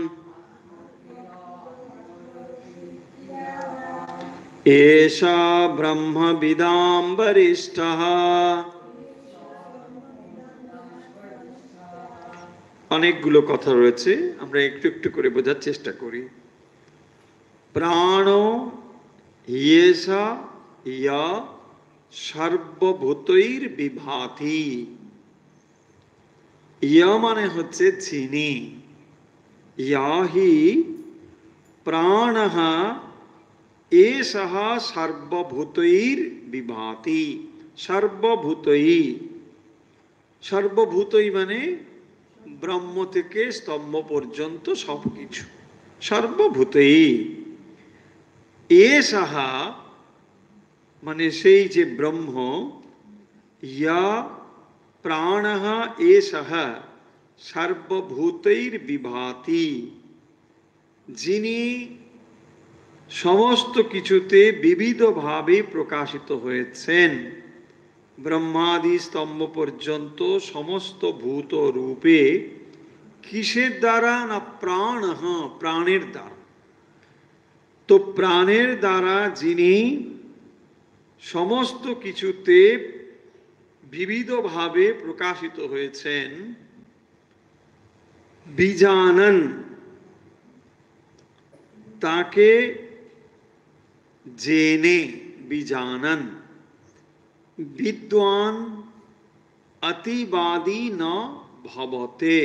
Speaker 1: এষা ব্রহ্মবিদাম বরিষ্ঠঃ। অনেকগুলো কথা রয়েছে, আমরা একটু একটু করে বোঝার চেষ্টা করি। প্রাণ ইয়েষা ইয়া সর্বভূতৈর বিভাতি। ইয়া মানে হচ্ছে যিনি, ইয়াহি প্রাণঃ এষঃ সর্বভূতৈর বিভাতি। সর্বভূতৈ, সর্বভূতই মানে ব্রহ্ম থেকে স্তম্ভ পর্যন্ত সবকিছু, সর্বভূতই। এষঃ মানে সেই যে ব্রহ্ম, ইয়া প্রাণঃ এষঃ সর্বভূতৈর বিভাতি, যিনি সমস্ত কিছুতে বিবিধভাবে প্রকাশিত হয়েছেন, ব্রহ্মাদি স্তম্ভ পর্যন্ত সমস্ত ভূত রূপে। কিসের দ্বারা? না প্রাণ, প্রাণের দ্বারা। তো প্রাণের দ্বারা যিনি সমস্ত কিছুতে বিবিধভাবে প্রকাশিত হয়েছেন, বিজানন, তাকে জেনে, বিজানন। বিদ্বান অতিবাদী ন ভবতে,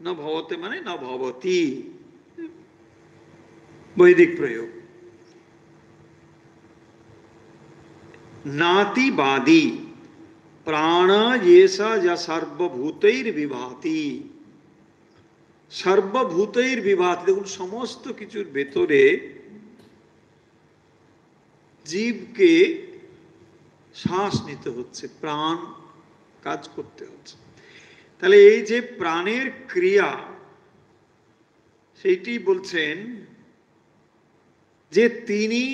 Speaker 1: না ভবতে মানে না ভবতি, বৈদিক প্রয়োগ। নাতিবাদী প্রাণ এষা যা সর্বভূতৈর বিভাতি। সর্বভূতৈর বিভাতি, দেখুন সমস্ত কিছুর ভেতরে জীবকে শ্বাস নিতে হচ্ছে, প্রাণ কাজ করতে হচ্ছে। তাহলে এই যে প্রাণের ক্রিয়া, সেইটি বলছেন যে তিনি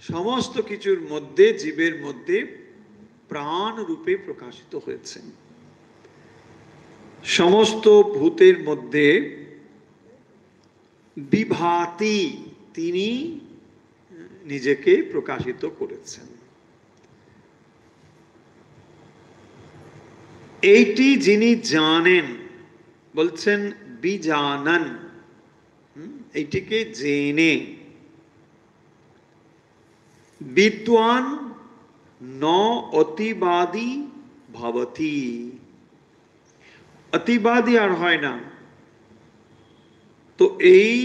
Speaker 1: সমস্ত কিছুর মধ্যে, জীবের মধ্যে প্রাণ রূপে প্রকাশিত হয়েছেন। সমস্ত ভূতের মধ্যে বিভাতি, তিনি নিজেকে প্রকাশিত করেছেন। এইটি যিনি জানেন, বলছেন বিজানন, এইটিকে জেনে। বিদ্বান ন অতিবাদী ভবতি, অতিবাদী আর হয় না। তো এই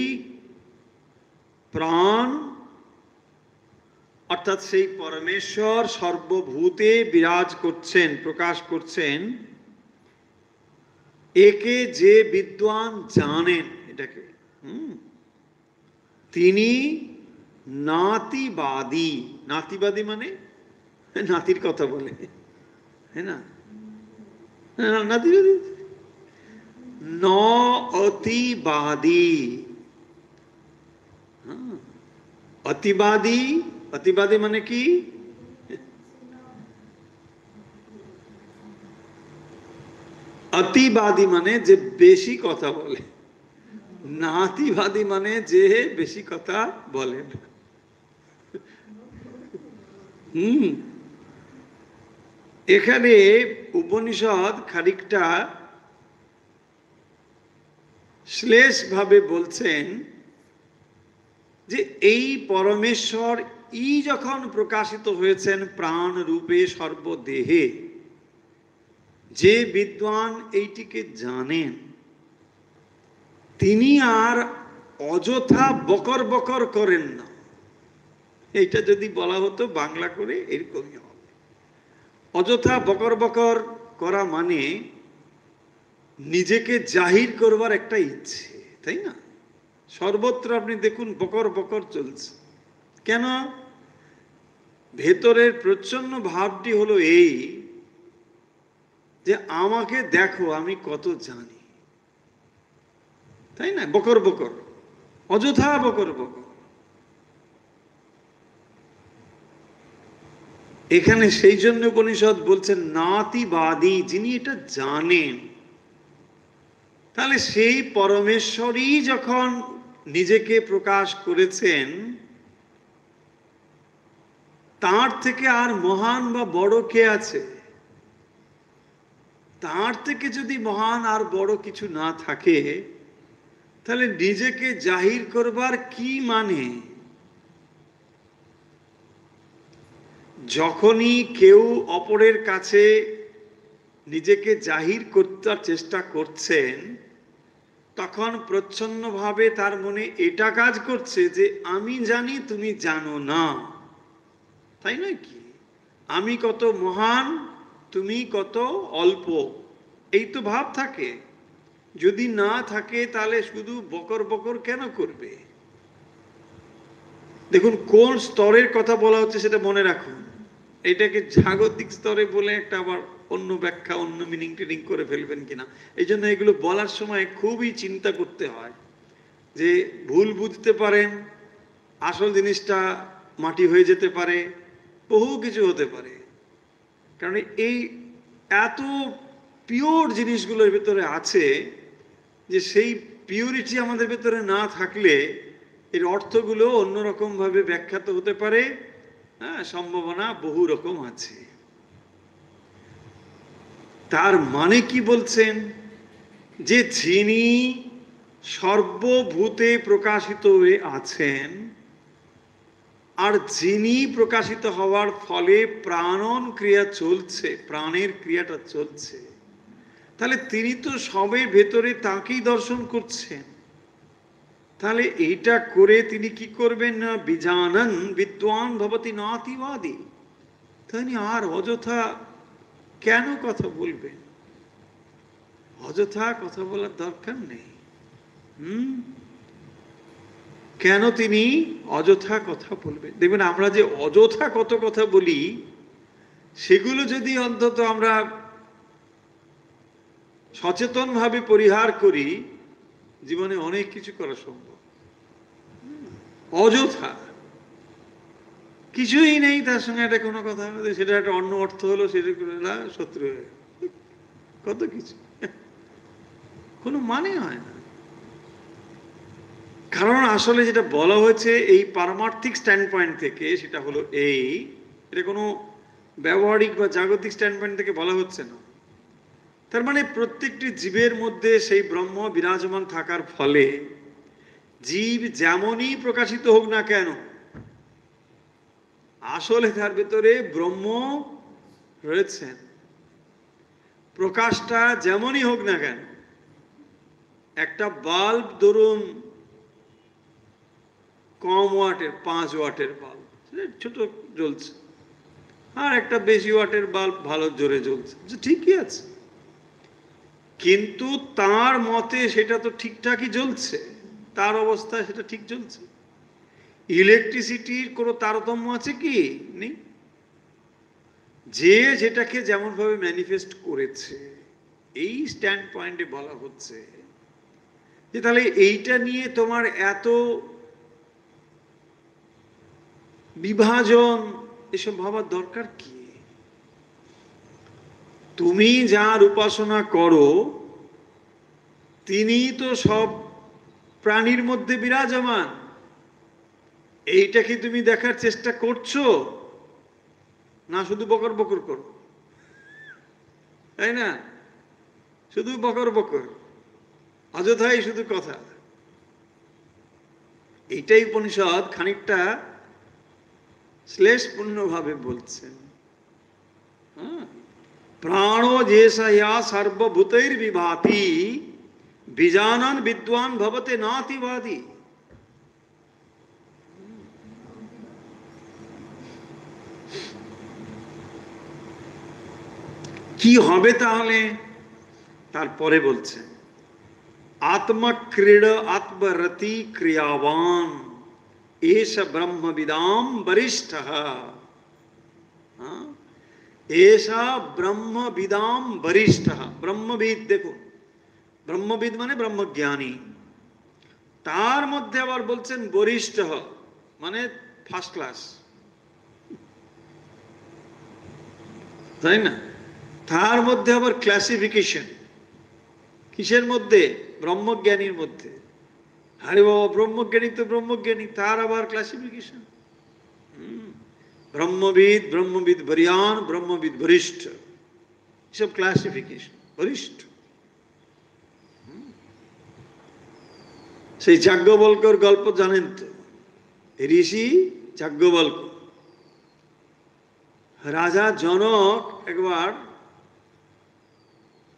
Speaker 1: প্রাণ অর্থাৎ সেই পরমেশ্বর সর্বভূতে বিরাজ করছেন, প্রকাশ করছেন, একে যে বিদ্বান জানেন, এটাকে তিনি নাতিবাদী। নাতিবাদী মানে নাতির কথা বলে, হ্যাঁ না, নাতিবাদী। ন অতিবাদী, অতিবাদী। অতিবাদী মানে কি? অতিবাদী মানে যে বেশি কথা বলে, নাতিবাদী মানে যে বেশি কথা বলেন। এখানে উপনিষদ খানিকটা শ্লেষ ভাবে বলছেন যে এই পরমেশ্বর যখন প্রকাশিত হয়েছেন প্রাণ রূপে সর্বদেহে, যে বিদ্বান এইটিকে জানেন, তিনি আর অযথা বকর বকর করেন না। এইটা যদি বলা হতো বাংলা করে, এরকমই হবে। অযথা বকর বকর করা মানে নিজেকে জাহির করবার একটা ইচ্ছে, তাই না? সর্বত্র আপনি দেখুন বকর বকর চলছে। কেন? ভেতরের প্রচ্ছন্ন ভাবটি হলো এই যে আমাকে দেখো আমি কত জানি, তাই না? বকর বকর, অযথা বকর বকর। এখানে সেই জন্য উপনিষদ বলছেন নাতিবাদী, যিনি এটা জানেন। তাহলে সেই পরমেশ্বরই যখন নিজেকে প্রকাশ করেছেন, তার থেকে আর মহান বা বড় কে আছে? তার থেকে যদি মহান আর বড় কিছু না থাকে, তাহলে নিজেকে জাহির করবার কি মানে? যখনই কেউ অপরের কাছে নিজেকে জাহির করতে চেষ্টা করছেন, তখন প্রচ্ছন্নভাবে তার মনে এটা কাজ করছে যে আমি জানি তুমি জানো না, তাই নয় কি? আমি কত মহান, তুমি কত অল্প, এই তো ভাব থাকে। যদি না থাকে তাহলে শুধু বকর বকর কেন করবে? দেখুন কোন স্তরের কথা বলা হচ্ছে সেটা মনে রাখুন। এটাকে জাগতিক স্তরে বলে একটা আবার অন্য ব্যাখ্যা, অন্য মিনিং টিনিং করে ফেলবেন কিনা। এই জন্য এগুলো বলার সময় খুবই চিন্তা করতে হয়, যে ভুল বুঝতে পারেন, আসল জিনিসটা মাটি হয়ে যেতে পারে, বহু কিছু হতে পারে। কারণ এই এত পিওর জিনিসগুলোর ভেতরে আছে যে সেই পিওরিটি আমাদের ভেতরে না থাকলে এর অর্থগুলো অন্যরকম ভাবে ব্যাখ্যাত হতে পারে। হ্যাঁ, সম্ভাবনা বহু রকম আছে। তার মানে কি বলছেন? যে যিনি সর্বভূতে প্রকাশিত হয়ে আছেন, আর যিনি প্রকাশিত হওয়ার ফলে প্রাণন ক্রিয়া চলছে, প্রাণের ক্রিয়াটা চলছে, তাহলে তিনি তো সবের ভেতরে তাকেই দর্শন করছেন। তাহলে এইটা করে তিনি কি করবেন না? বিজানন বিদ্বান ভবতি নাতিবাদী। তিনি আর অযথা কেন কথা বলবেন? অযথা কথা বলার দরকার নেই। কেন তিনি অযথা কথা বলবেন? দেখবেন আমরা যে অযথা কত কথা বলি, সেগুলো যদি অন্তত আমরা সচেতনভাবে পরিহার করি, জীবনে অনেক কিছু করা সম্ভব। অযথা কিছুই নেই, তার সঙ্গে একটা কোনো কথা হবে, সেটা একটা অন্য অর্থ হলো, সেটা শত্রু হয়ে কত কিছু, কোনো মানে হয় না। কারণ আসলে যেটা বলা হয়েছে এই পারমার্থিক স্ট্যান্ড পয়েন্ট থেকে, সেটা হলো এই, এটা কোনো ব্যবহারিক বা জাগতিক স্ট্যান্ড পয়েন্ট থেকে বলা হচ্ছে না। তার মানে প্রত্যেকটি জীবের মধ্যে সেই ব্রহ্ম বিরাজমান থাকার ফলে জীব যেমনই প্রকাশিত হোক না কেন, আসলে তার ভেতরে ব্রহ্ম রয়েছেন। প্রকাশটা যেমনই হোক না কেন, একটা বাল্ব ধরুন কম ওয়াটের, 5 ওয়াটের বাল্ব, ছোট জ্বলছে, আর একটা বেশি ওয়াটের বাল্ব ভালো জোরে জ্বলছে, ঠিকই আছে, কিন্তু তার মতে সেটা তো ঠিকঠাকই জ্বলছে, তার অবস্থায় সেটা ঠিক জ্বলছে। ইলেকট্রিসিটির কোনো তারতম্য আছে কি? নেই। যে যেটাকে যেমন ভাবে ম্যানিফেস্ট করেছে, এই স্ট্যান্ড পয়েন্টে বলা হচ্ছে যে তাহলে এইটা নিয়ে তোমার এত বিভাজন, এসব ভাবার দরকার কি? তুমি যার উপাসনা করো তিনি তো সব প্রাণীর মধ্যে বিরাজমান। এইটা কি তুমি দেখার চেষ্টা করছো, না শুধু বকর বকর করো? তাই না? শুধু বকর বকর, অযথাই শুধু কথা। এইটাই উপনিষদ খানিকটা শ্লেষপূর্ণভাবে বলছেন। প্রাণো যেষয়া সর্বভূতৈর বিভাতি বিজানন বিদ্বান ভবতে নাতিবাদী। কি হবে তাহলে? তারপরে বলছেন আত্মক্রীড় আত্মরতি ক্রিয়াবান এষ ব্রহ্মবিদাম বরিষ্ঠ। এষা ব্রহ্মবিদাম বরিষ্ঠ। ব্রহ্মবিদ, দেখুন ব্রহ্মবিদ মানে ব্রহ্মজ্ঞানী, তার মধ্যে আবার বলছেন বরিষ্ঠ মানে ফার্স্ট ক্লাস, তাই না? তার মধ্যে আবার ক্লাসিফিকেশন, কিসের মধ্যে? ব্রহ্মজ্ঞানীর মধ্যে। আরে বাবা, ব্রহ্মজ্ঞানী তো ব্রহ্মজ্ঞানী, তার আবার ক্লাসিফিকেশন। ব্রহ্মবিদ, ব্রহ্মবিদ বরিয়ান, ব্রহ্মবিদ বরিষ্ঠ, সব ক্লাসিফিকেশন। বরিষ্ঠ সেই যাজ্ঞবল্ক্যর গল্প জানেন তো, ঋষি যাজ্ঞবল্ক্য। রাজা জনক একবার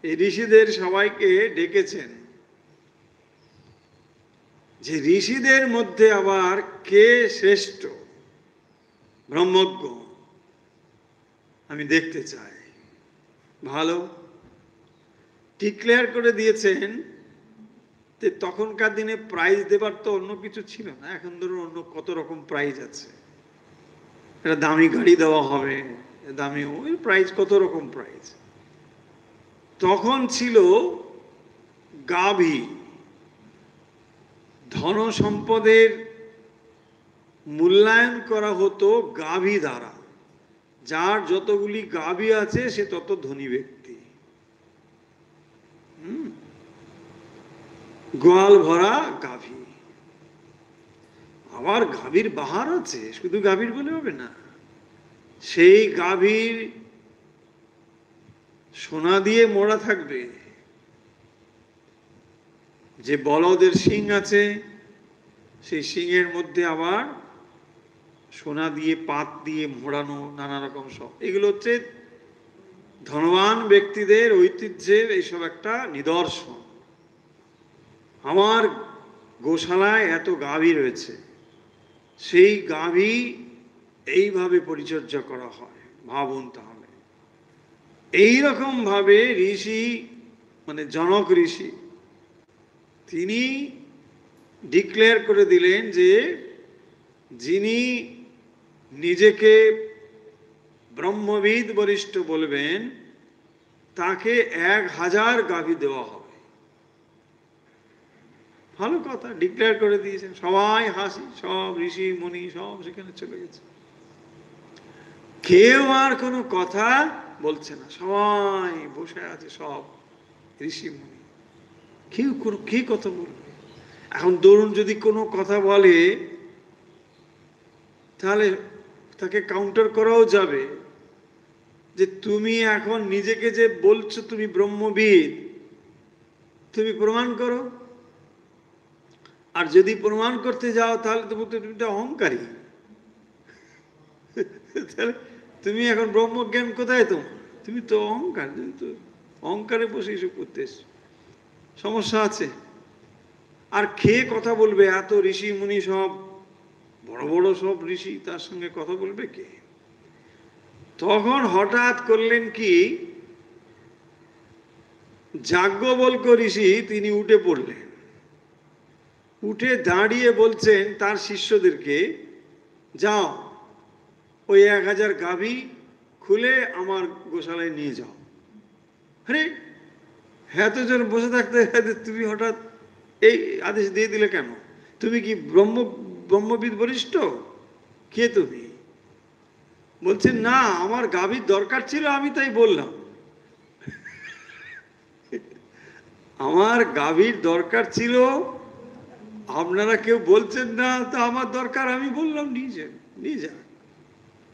Speaker 1: এই ঋষিদের সবাইকে ডেকেছেন যে ঋষিদের মধ্যে আবার কে শ্রেষ্ঠ ব্রহ্মজ্ঞ আমি দেখতে চাই। ভালো ডিক্লেয়ার করে দিয়েছেন। তখনকার দিনে প্রাইজ দেবার তো অন্য কিছু ছিল না। এখন ধরুন অন্য কত রকম প্রাইজ আছে, একটা দামি গাড়ি দেওয়া হবে, দামি ওই প্রাইজ, কত রকম প্রাইজ। তখন ছিল গাভী। ধন সম্পদের মূল্যায়ন করা হতো গাভী দ্বারা। যার যতগুলি গাভী আছে সে তত ধনী ব্যক্তি। গোয়াল ভরা গাভী। আবার গাভীর বাহার আছে, শুধু গাভীর বলে হবে না। সেই গাভীর সোনা দিয়ে মোড়া থাকবে। যে বলদের শিং আছে সেই শিংয়ের মধ্যে আবার সোনা দিয়ে পাত দিয়ে মোড়ানো, নানা রকম সব। এগুলো হচ্ছে ধনবান ব্যক্তিদের ঐতিহ্যের এইসব একটা নিদর্শন। আমার গোশালায় এত গাভী রয়েছে, সেই গাভী এইভাবে পরিচর্যা করা হয়। ভাবুন তাহলে। এইরকম ভাবে ঋষি মানে জনক ঋষি তিনি ডিক্লেয়ার করে দিলেন যে যিনি নিজেকে ব্রহ্মবিদ বরিষ্ঠ বলবেন তাকে 1000 গাভী দেওয়া হবে। ভালো কথা, ডিক্লেয়ার করে দিয়েছেন। সবাই হাসি, সব ঋষি মুনি সব সেখানে চলে গেছে। কেউ আর কোনো কথা বলছে না, সবাই বসে আছে, সব ঋষি মুনি। কেউ কি কথা বলবে? এখন ধরুন যদি কোনো কথা বলে তাহলে তাকে কাউন্টার করাও যাবে যে তুমি এখন নিজেকে যে বলছো তুমি ব্রহ্মবিদ, তুমি প্রমাণ করো। আর যদি প্রমাণ করতে যাও তাহলে তো বলতে তুমি তো অহংকারী। তাহলে তুমি এখন ব্রহ্মজ্ঞান কোথায় তোমার? তুমি তো অহংকার, তুমি তো অহংকারে বসে এসব করতে এসছো। সমস্যা আছে। আর খেয়ে কথা বলবে? এত ঋষি মুনি সব বড় বড় সব ঋষি, তার সঙ্গে কথা বলবে কে? তখন হঠাৎ করলেন কি, যাজ্ঞবল্ক্য ঋষি তিনি উঠে পড়লেন। উঠে দাঁড়িয়ে বলছেন তার শিষ্যদেরকে, যাও ওই 1000 গাভী খুলে আমার গোশালায় নিয়ে যাও। আরে এতজন বসে থাকতে তুমি হঠাৎ এই আদেশ দিয়ে দিলে কেন? তুমি কি ব্রহ্মবিদ বরিষ্ঠ? কে তুমি? বলছেন না, আমার গাভীর দরকার ছিল, আমি তাই বললাম। আমার গাভীর দরকার ছিল, আপনারা কেউ বলছেন না, তো আমার দরকার, আমি বললাম নিয়ে যা।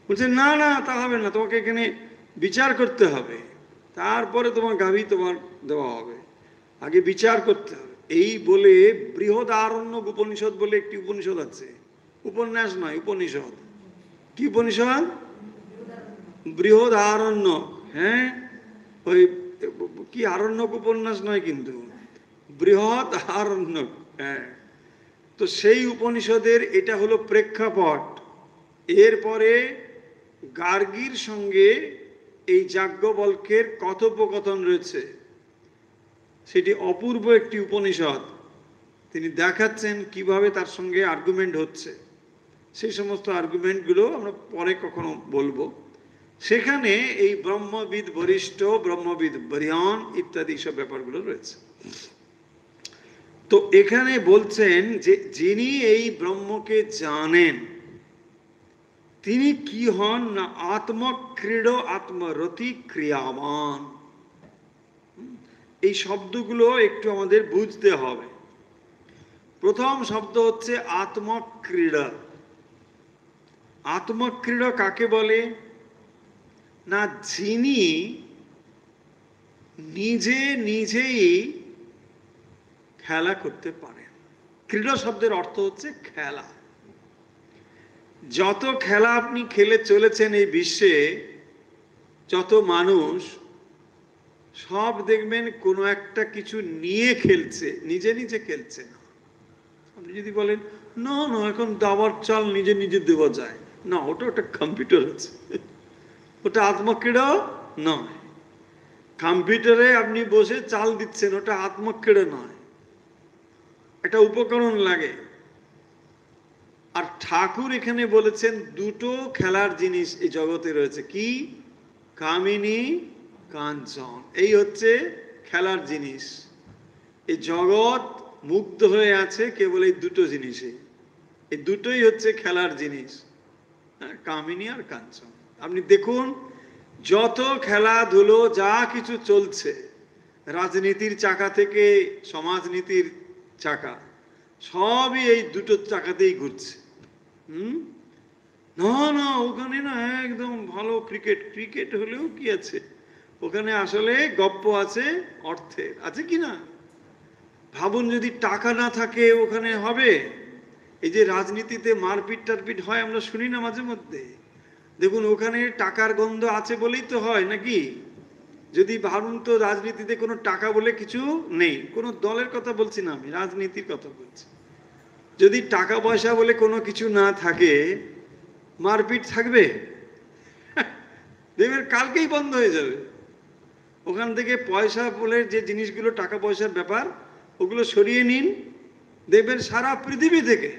Speaker 1: বলছেন না না, তা হবে না, তোমাকে এখানে বিচার করতে হবে, তারপরে তোমার গাভী তোমার দেওয়া হবে, আগে বিচার করতে হবে। এই বলে বৃহদারণ্যক উপনিষদ বলে একটি উপনিষদ আছে। উপন্যাস নয়, উপনিষদ। কি উপনিষদ? বৃহদারণ্যক। হ্যাঁ, ওই কি আরণ্যক উপন্যাস নয় কিন্তু, বৃহৎ আরণ্যক। হ্যাঁ, তো সেই উপনিষদের এটা হলো প্রেক্ষাপট। এরপরে গার্গীর সঙ্গে এই যাজ্ঞবল্ক্যের কথোপকথন রয়েছে। সেটি অপূর্ব একটি উপনিষদ। তিনি দেখাচ্ছেন কিভাবে তার সঙ্গে আর্গুমেন্ট হচ্ছে। সেই সমস্ত আর্গুমেন্টগুলো আমরা পরে কখনো বলবো। সেখানে এই ব্রহ্মবিদ বরিষ্ঠ, ব্রহ্মবিদ বরিয়ান ইত্যাদি সব ব্যাপারগুলো রয়েছে। তো এখানে বলছেন যে যিনি এই ব্রহ্মকে জানেন তিনি কি হন না আত্মক্রীড় আত্মরতি ক্রিয়াবান। এই শব্দগুলো একটু আমাদের বুঝতে হবে। প্রথম শব্দ হচ্ছে আত্মক্রীড়া। আত্মক্রীড়া কাকে বলে না, যিনি নিজে নিজেই খেলা করতে পারেন। ক্রীড়া শব্দের অর্থ হচ্ছে খেলা। যত খেলা আপনি খেলে চলেছেন এই বিশ্বে, যত মানুষ, সব দেখবেন কোনো একটা কিছু নিয়ে খেলছে, নিজে নিজে খেলছে না। আপনি যদি বলেন না না এখন দাবার চাল নিজে নিজে দেওয়া যায় না, ওটা একটা কম্পিউটার আছে, ওটা আত্মক্রীড়া নয়। কম্পিউটারে আপনি বসে চাল দিচ্ছেন, ওটা আত্মক্রীড়া নয়, একটা উপকরণ লাগে। আর ঠাকুর এখানে বলেছেন দুটো খেলার জিনিস এই জগতে রয়েছে, কি? কামিনী, কাঞ্চন। এই হচ্ছে খেলার জিনিস। এই জগৎ মুগ্ধ হয়ে আছে কেবল এই দুটো জিনিসে। এই দুটোই হচ্ছে খেলার জিনিস, কামিনী আর কাঞ্চন। আপনি দেখুন যত খেলাধুলো যা কিছু চলছে, রাজনীতির চাকা থেকে সমাজনীতির চাকা, সবই এই দুটো চাকাতেই ঘুরছে। না না ওখানে না একদম ভালো ক্রিকেট, ক্রিকেট হলেও কি আছে ওখানে, আসলে গপ্প আছে অর্থের, আছে কি না? ভাবুন যদি টাকা না থাকে ওখানে হবে? এই যে রাজনীতিতে মারপিট টারপিট হয়, আমরা শুনি না মাঝে মধ্যে, দেখুন ওখানে টাকার গন্ধ আছে বলেই তো হয় নাকি? যদি ভাবুন তো রাজনীতিতে কোনো টাকা বলে কিছু নেই, কোনো দলের কথা বলছি না, আমি রাজনীতির কথা বলছি। যদি টাকা পয়সা বলে কোনো কিছু না থাকে, মারপিট থাকবে? দেখবেন কালকেই বন্ধ হয়ে যাবে। ওখান থেকে পয়সা বলে যে জিনিসগুলো টাকা পয়সার ব্যাপার, ওগুলো সরিয়ে নিন, দেখবেন সারা পৃথিবী থেকে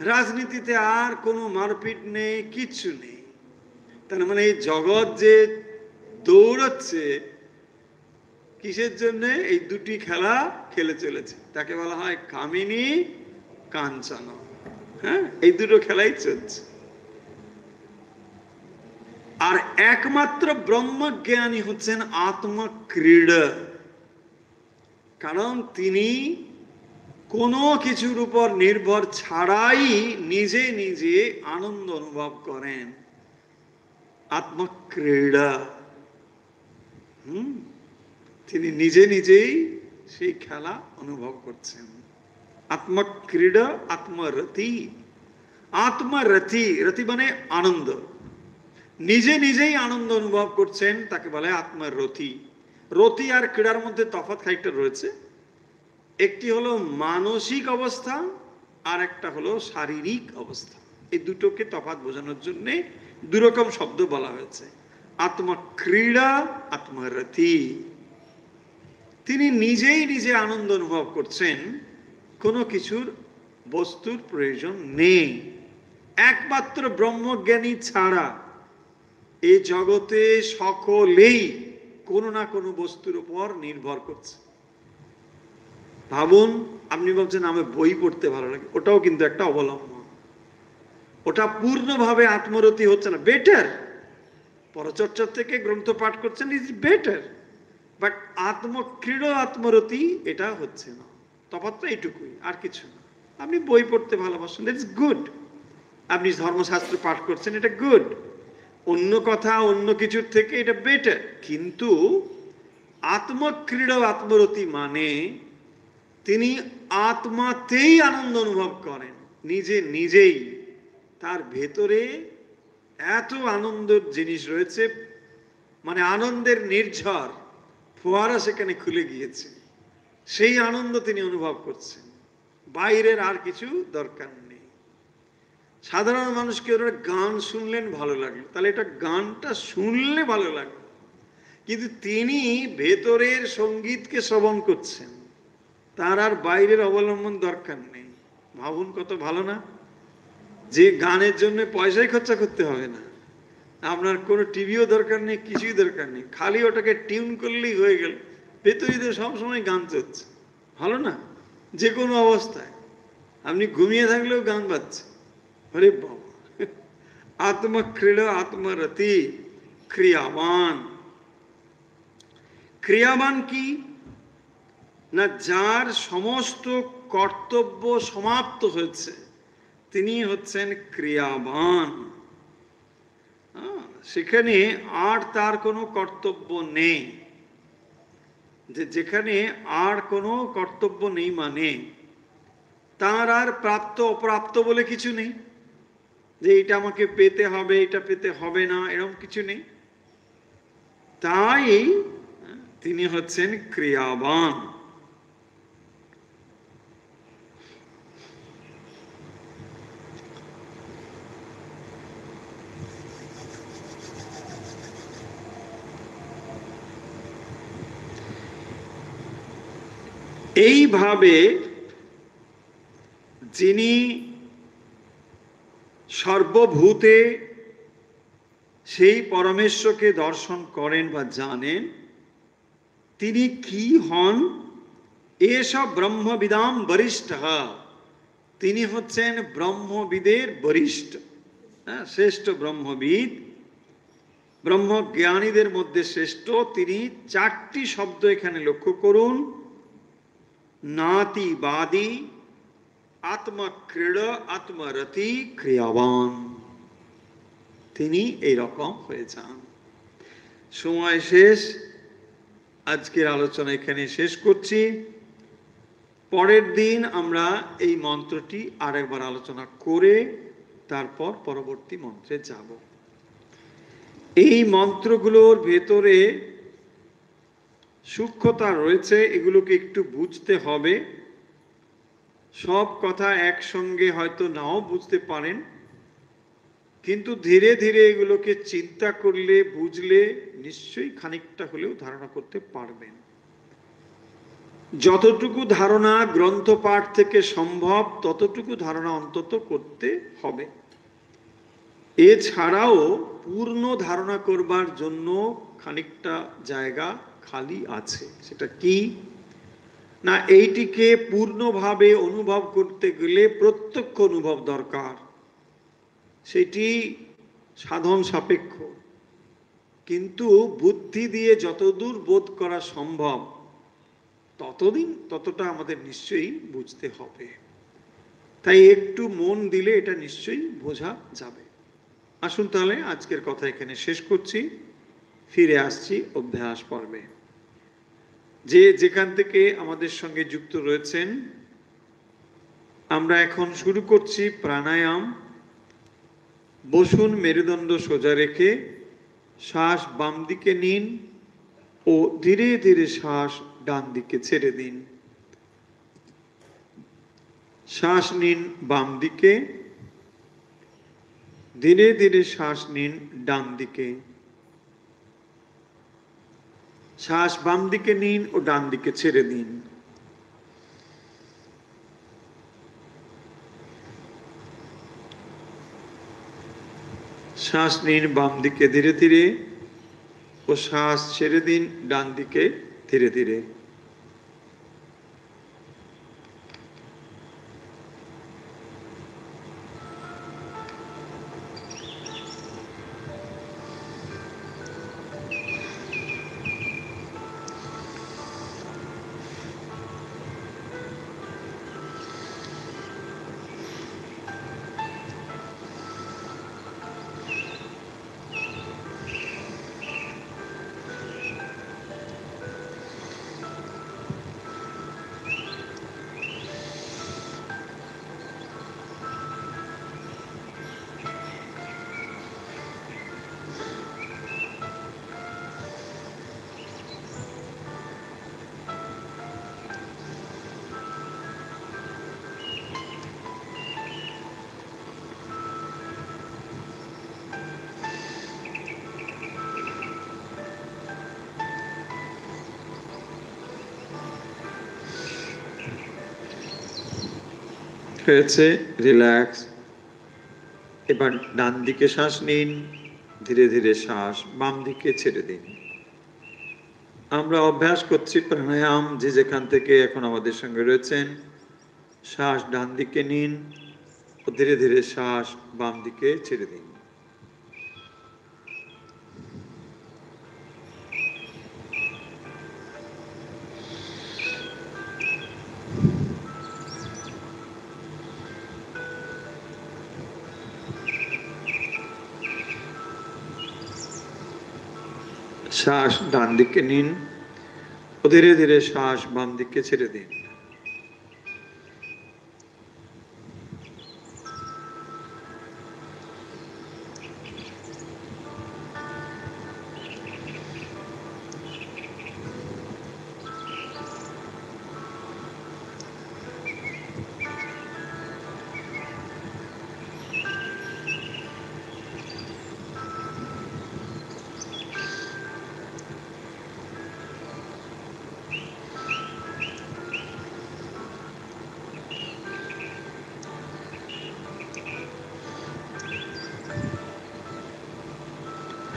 Speaker 1: রাজনীতিতে আর কোনো মারপিট নেই, কিচ্ছু নেই। তার মানে এই জগৎ যে দৌড়াচ্ছে কিসের জন্য? এই দুটি খেলা খেলে চলেছে, তাকে বলা হয় কামিনী কাঞ্চন। হ্যাঁ, এই দুটো খেলাই চলছে। আর একমাত্র ব্রহ্মজ্ঞানী হচ্ছেন আত্মক্রীড়া, কারণ তিনি কোনো কিছুর উপর নির্ভর ছাড়াই নিজে নিজে আনন্দ অনুভব করেন। আত্মক্রীড়া, তিনি নিজে নিজেই সেই খেলা অনুভব করছেন। আত্মক্রীড়া, আত্মরতি। আত্মরতি, রতি মানে আনন্দ, নিজে নিজেই আনন্দ অনুভব করছেন, তাকে বলে আত্মরতি। রতি আর ক্রীড়ার মধ্যে তফাৎ খানিকটা রয়েছে। একটি হলো মানসিক অবস্থা, আর একটা হলো শারীরিক অবস্থা। এই দুটোকে তফাৎ বোঝানোর জন্য দুরকম শব্দ বলা হয়েছে, আত্মক্রীড়া, আত্মরতি। তিনি নিজেই নিজে আনন্দ অনুভব করছেন, কোনো কিছুর বস্তুর প্রয়োজন নেই। একমাত্র ব্রহ্মজ্ঞানী ছাড়া এই জগতে সকলেই কোনো না কোনো বস্তুর উপর নির্ভর করছে। ভাবুন, আপনি বলছেন আমার বই পড়তে ভালো লাগে, ওটাও কিন্তু একটা অবলম্বন, ওটা পূর্ণভাবে আত্মরতি হচ্ছে না। বেটার, পরচর্চার থেকে গ্রন্থ পাঠ করছেন, ইজ বেটার, বাট আত্মক্রীড়া, আত্মরতি এটা হচ্ছে না। তফাৎটা এইটুকুই, আর কিছু না। আপনি বই পড়তে ভালোবাসেন, দ্যাটস গুড। আপনি ধর্মশাস্ত্র পাঠ করছেন, এটা গুড। অন্য কথা, অন্য কিছুর থেকে এটা বেটার। কিন্তু আত্মক্রীড়া, আত্মরতি মানে তিনি আত্মাতেই আনন্দ অনুভব করেন, নিজে নিজেই। তার ভেতরে এত আনন্দের জিনিস রয়েছে, মানে আনন্দের নির্ঝর ফোয়ারা সেখানে খুলে গিয়েছে, সেই আনন্দ তিনি অনুভব করছেন। বাইরের আর কিছু দরকার নেই। সাধারণ মানুষকে ওরা গান শুনলেন ভালো লাগলো, তাহলে এটা গানটা শুনলে ভালো লাগলো, কিন্তু তিনি ভেতরের সঙ্গীতকে শ্রবণ করছেন, তার আর বাইরের অবলম্বন দরকার নেই। ভাবুন কত ভালো না, যে গানের জন্য পয়সাই খরচা করতে হবে না, আপনার কোনো টিভিও দরকার নেই, কিছুই দরকার নেই, খালি ওটাকে টিউন করলেই হয়ে গেল, ভেতরিতে সবসময় গান চলছে। ভালো না? যে কোনো অবস্থায় আপনি ঘুমিয়ে থাকলেও গান বাজছে। আরে বাবা, আত্মক্রীড়া, আত্মরতি, ক্রিয়াবান। ক্রিয়াবান কি না, যার সমস্ত কর্তব্য সমাপ্ত হয়েছে তিনি হচ্ছেন ক্রিয়াবান। সেখানে আর তার কোনো কর্তব্য নেই। যেখানে আর কোনো কর্তব্য নেই মানে তার আর প্রাপ্ত অপ্রাপ্ত বলে কিছু নেই, যে এটা আমাকে পেতে হবে, এটা পেতে হবে না, এরকম কিছু নেই। তাই তিনি হচ্ছেন ক্রিয়াবান। এইভাবে যিনি সর্বভূতে সেই পরমেশ্বরকে দর্শন করেন বা জানেন, তিনি কি হন? এসব ব্রহ্মবিদাম বরিষ্ঠ, তিনি হচ্ছেন ব্রহ্মবিদের বরিষ্ঠ, শ্রেষ্ঠ ব্রহ্মবিদ, ব্রহ্মজ্ঞানীদের মধ্যে শ্রেষ্ঠ। তিনি চারটি শব্দ এখানে লক্ষ্য করুন: নাতিবাদী, আত্মক্রীড়, আত্মরতি, ক্রিয়াবান। তিনি এইরকম হয়ে যান। সময় শেষ, আজকের আলোচনা এখানে শেষ করছি। পরের দিন আমরা এই মন্ত্রটি আরেকবার আলোচনা করে তারপর পরবর্তী মন্ত্রে যাব। এই মন্ত্রগুলোর ভেতরে সূক্ষ্মতা রয়েছে, এগুলোকে একটু বুঝতে হবে। সব কথা একসঙ্গে হয়তো নাও বুঝতে পারেন, কিন্তু ধীরে ধীরে এগুলোকে চিন্তা করলে, বুঝলে নিশ্চয়ই খানিকটা হলেও ধারণা করতে পারবেন। যতটুকু ধারণা গ্রন্থ পাঠ থেকে সম্ভব ততটুকু ধারণা অন্তত করতে হবে। এছাড়াও পূর্ণ ধারণা করবার জন্য খানিকটা জায়গা খালি আছে। সেটা কি না, এইটিকে পূর্ণভাবে অনুভব করতে গেলে প্রত্যক্ষ অনুভব দরকার। সেটি সাধন সাপেক্ষ, কিন্তু বুদ্ধি দিয়ে যতদূর বোধ করা সম্ভব ততটা আমাদের নিশ্চয়ই বুঝতে হবে। তাই একটু মন দিলে এটা নিশ্চয়ই বোঝা যাবে। আসুন তাহলে আজকের কথা এখানে শেষ করছি, ফিরে আসছি অভ্যাস পর্বে। যে যেখান থেকে আমাদের সঙ্গে যুক্ত রয়েছেন, আমরা এখন শুরু করছি প্রাণায়াম। বসুন মেরুদণ্ড সোজা রেখে, শ্বাস বাম দিকে নিন ও ধীরে ধীরে শ্বাস ডান দিকে ছেড়ে দিন। শ্বাস নিন বাম দিকে, ধীরে ধীরে শ্বাস নিন ডান দিকে। শ্বাস বাম দিকে নিন ও ডান দিকে ছেড়ে দিন। শ্বাস নিন বাম দিকে ধীরে ধীরে ও শ্বাস ছেড়ে দিন ডান দিকে ধীরে ধীরে। হয়েছে, রিল্যাক্স। এবার ডান দিকে শ্বাস নিন, ধীরে ধীরে শ্বাস বাম দিকে ছেড়ে দিন। আমরা অভ্যাস করছি প্রাণায়াম। যে যেখান থেকে এখন আমাদের সঙ্গে রয়েছেন, শ্বাস ডান দিকে নিন ও ধীরে ধীরে শ্বাস বাম দিকে ছেড়ে দিন। শ্বাস ডান দিকে নিন ও ধীরে ধীরে শ্বাস বাম দিকে ছেড়ে দিন।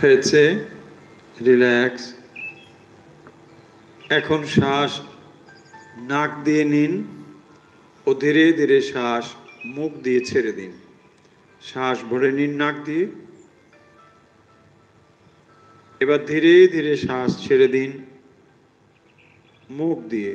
Speaker 1: হয়েছে, রিল্যাক্স। এখন শ্বাস নাক দিয়ে নিন ও ধীরে ধীরে শ্বাস মুখ দিয়ে ছেড়ে দিন। শ্বাস ভরে নিন নাক দিয়ে, এবার ধীরে ধীরে শ্বাস ছেড়ে দিন মুখ দিয়ে।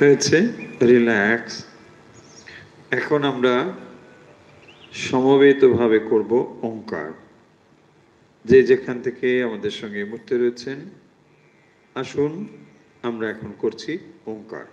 Speaker 1: হয়েছে, রিল্যাক্স। এখন আমরা সমবেতভাবে করব ওঙ্কার। যে যেখান থেকে আমাদের সঙ্গে এই মুহূর্তে রয়েছেন আসুন, আমরা এখন করছি ওঙ্কার।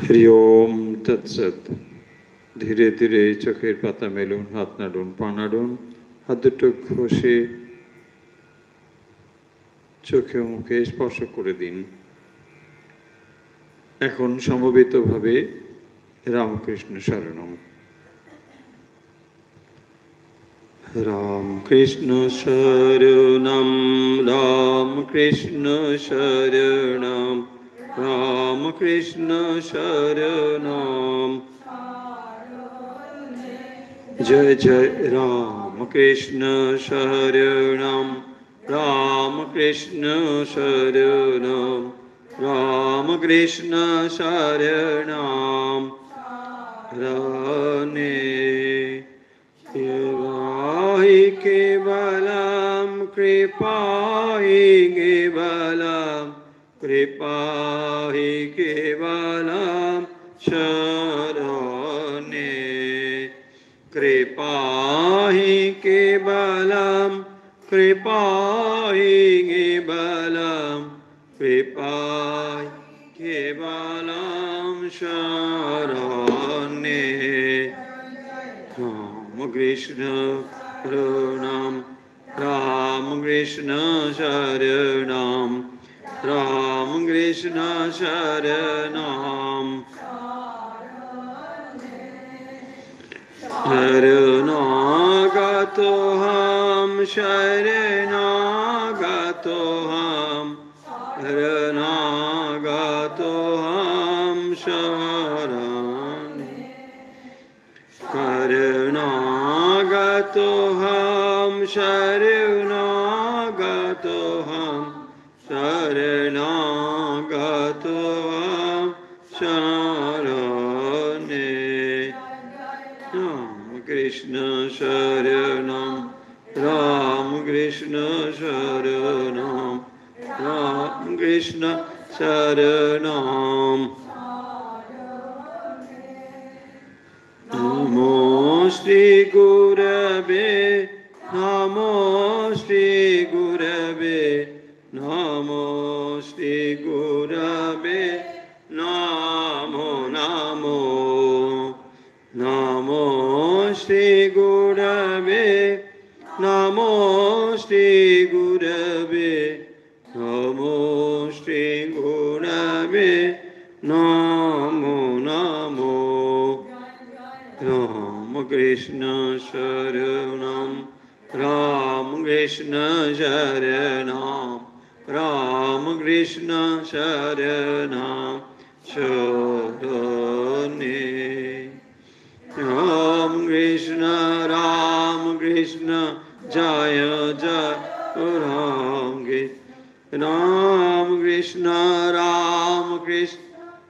Speaker 1: হরি ওম তৎসৎ। ধীরে ধীরে চোখের পাতা মেলুন, হাত নাড়ুন, পা নাড়ুন, হাত দুটো ঘষে চোখে মুখে স্পর্শ করে দিন। এখন সমবেতভাবে রামকৃষ্ণ শরণম। রামকৃষ্ণ শরণম, রামকৃষ্ণ শরণম, রামকৃষ্ণ শরণম। জয় জয় রামকৃষ্ণ শরণম, রামকৃষ্ণ শরণম, রামকৃষ্ণ শরণম। রনে हि केवलं कृपा हि केवलं, कृपा हि केवलं शरणे, कृपा हि केवलं, कृपा हि केवलं, कृपा केवलं शरणे। रामकृष्ण शरणं, रामकृष्ण शरणं, रामकृष्ण शरणं। शरणागतोऽहं, शरणागतोऽहं, शरणागतोऽहं शरणे। शरणागतोऽहं, शरणागतोऽहं, शरणागतोऽहं शरणे। रामकृष्ण शरणं, रामकृष्ण शरणं, रामकृष्ण शरणं। नमो श्री गुरवे, नमो श्री गुरवे, नमो श्री गुरवे, नमो नमो, नमो श्री गुरवे, नमो श्री गुरवे, नमो श्री गुरवे, नमो नमो। रामकृष्ण शरणं, रामकृष्ण शरणं, रामकृष्ण शरणं शरणे। रामकृष्ण रामकृष्ण जय जय रामकृष्ण, रामकृष्ण रामकृष्ण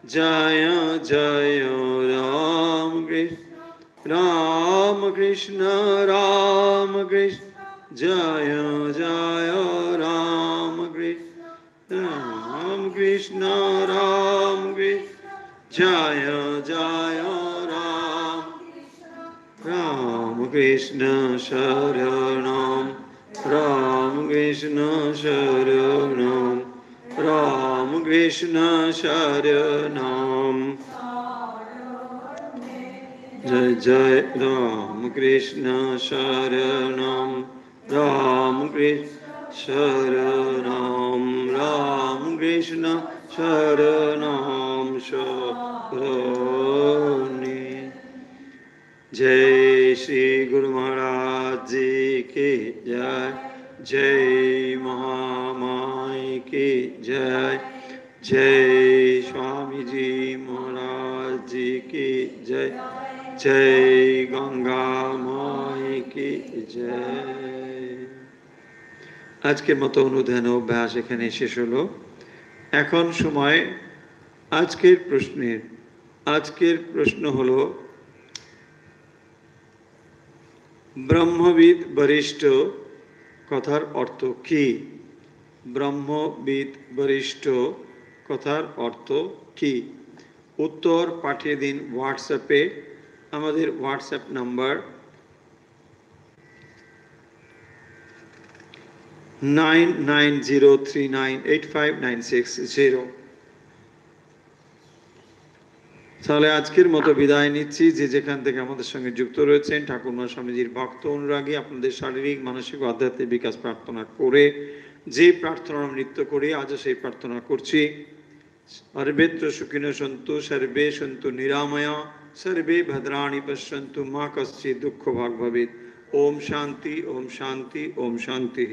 Speaker 1: जय जय रामकृष्ण, रामकृष्ण रामकृष्ण जय जय रामकृष्ण, रामकृष्ण रामकृष्ण जय जय राम। रामकृष्ण शरणं, रामकृष्ण शरणं, रामकृष्ण शरणं। जय जय रामकृष्ण शरणं, रामकृष्ण शरणं, रामकृष्ण शरणं शरणे। जय श्री गुरु महाराज जी की जय, जय महामाई की जय, जय स्वामी जी महाराज जी की जय, जय गंगा माई की जय। আজকের মতো অনুধ্যান ও অভ্যাস এখানে শেষ হলো। এখন সময় আজকের প্রশ্নের। আজকের প্রশ্ন হলো, ব্রহ্মবিদ বরিষ্ঠ কথার অর্থ কি? ব্রহ্মবিদ বরিষ্ঠ কথার অর্থ কি? উত্তর পাঠিয়ে দিন হোয়াটসঅ্যাপে। আমাদের হোয়াটসঅ্যাপ নাম্বার 9903985960। তাহলে আজকের মতো বিদায় নিচ্ছি। যে যেখান থেকে আমাদের সঙ্গে যুক্ত রয়েছেন, ঠাকুরমা স্বামীজির ভক্ত অনুরাগী, আপনাদের শারীরিক মানসিক আধ্যাত্মিক বিকাশ প্রার্থনা করে যে প্রার্থনা আমরা নিত্য করি, আজও সেই প্রার্থনা করছি। सर्वेत्र सुखिनो सन्तु सर्वे सन्तु निरामया सर्वे भद्राणि पश्यन्तु मा कश्चित् दुःखभाग् भवेत्। ओम शांति ओम शांति ओम शांति।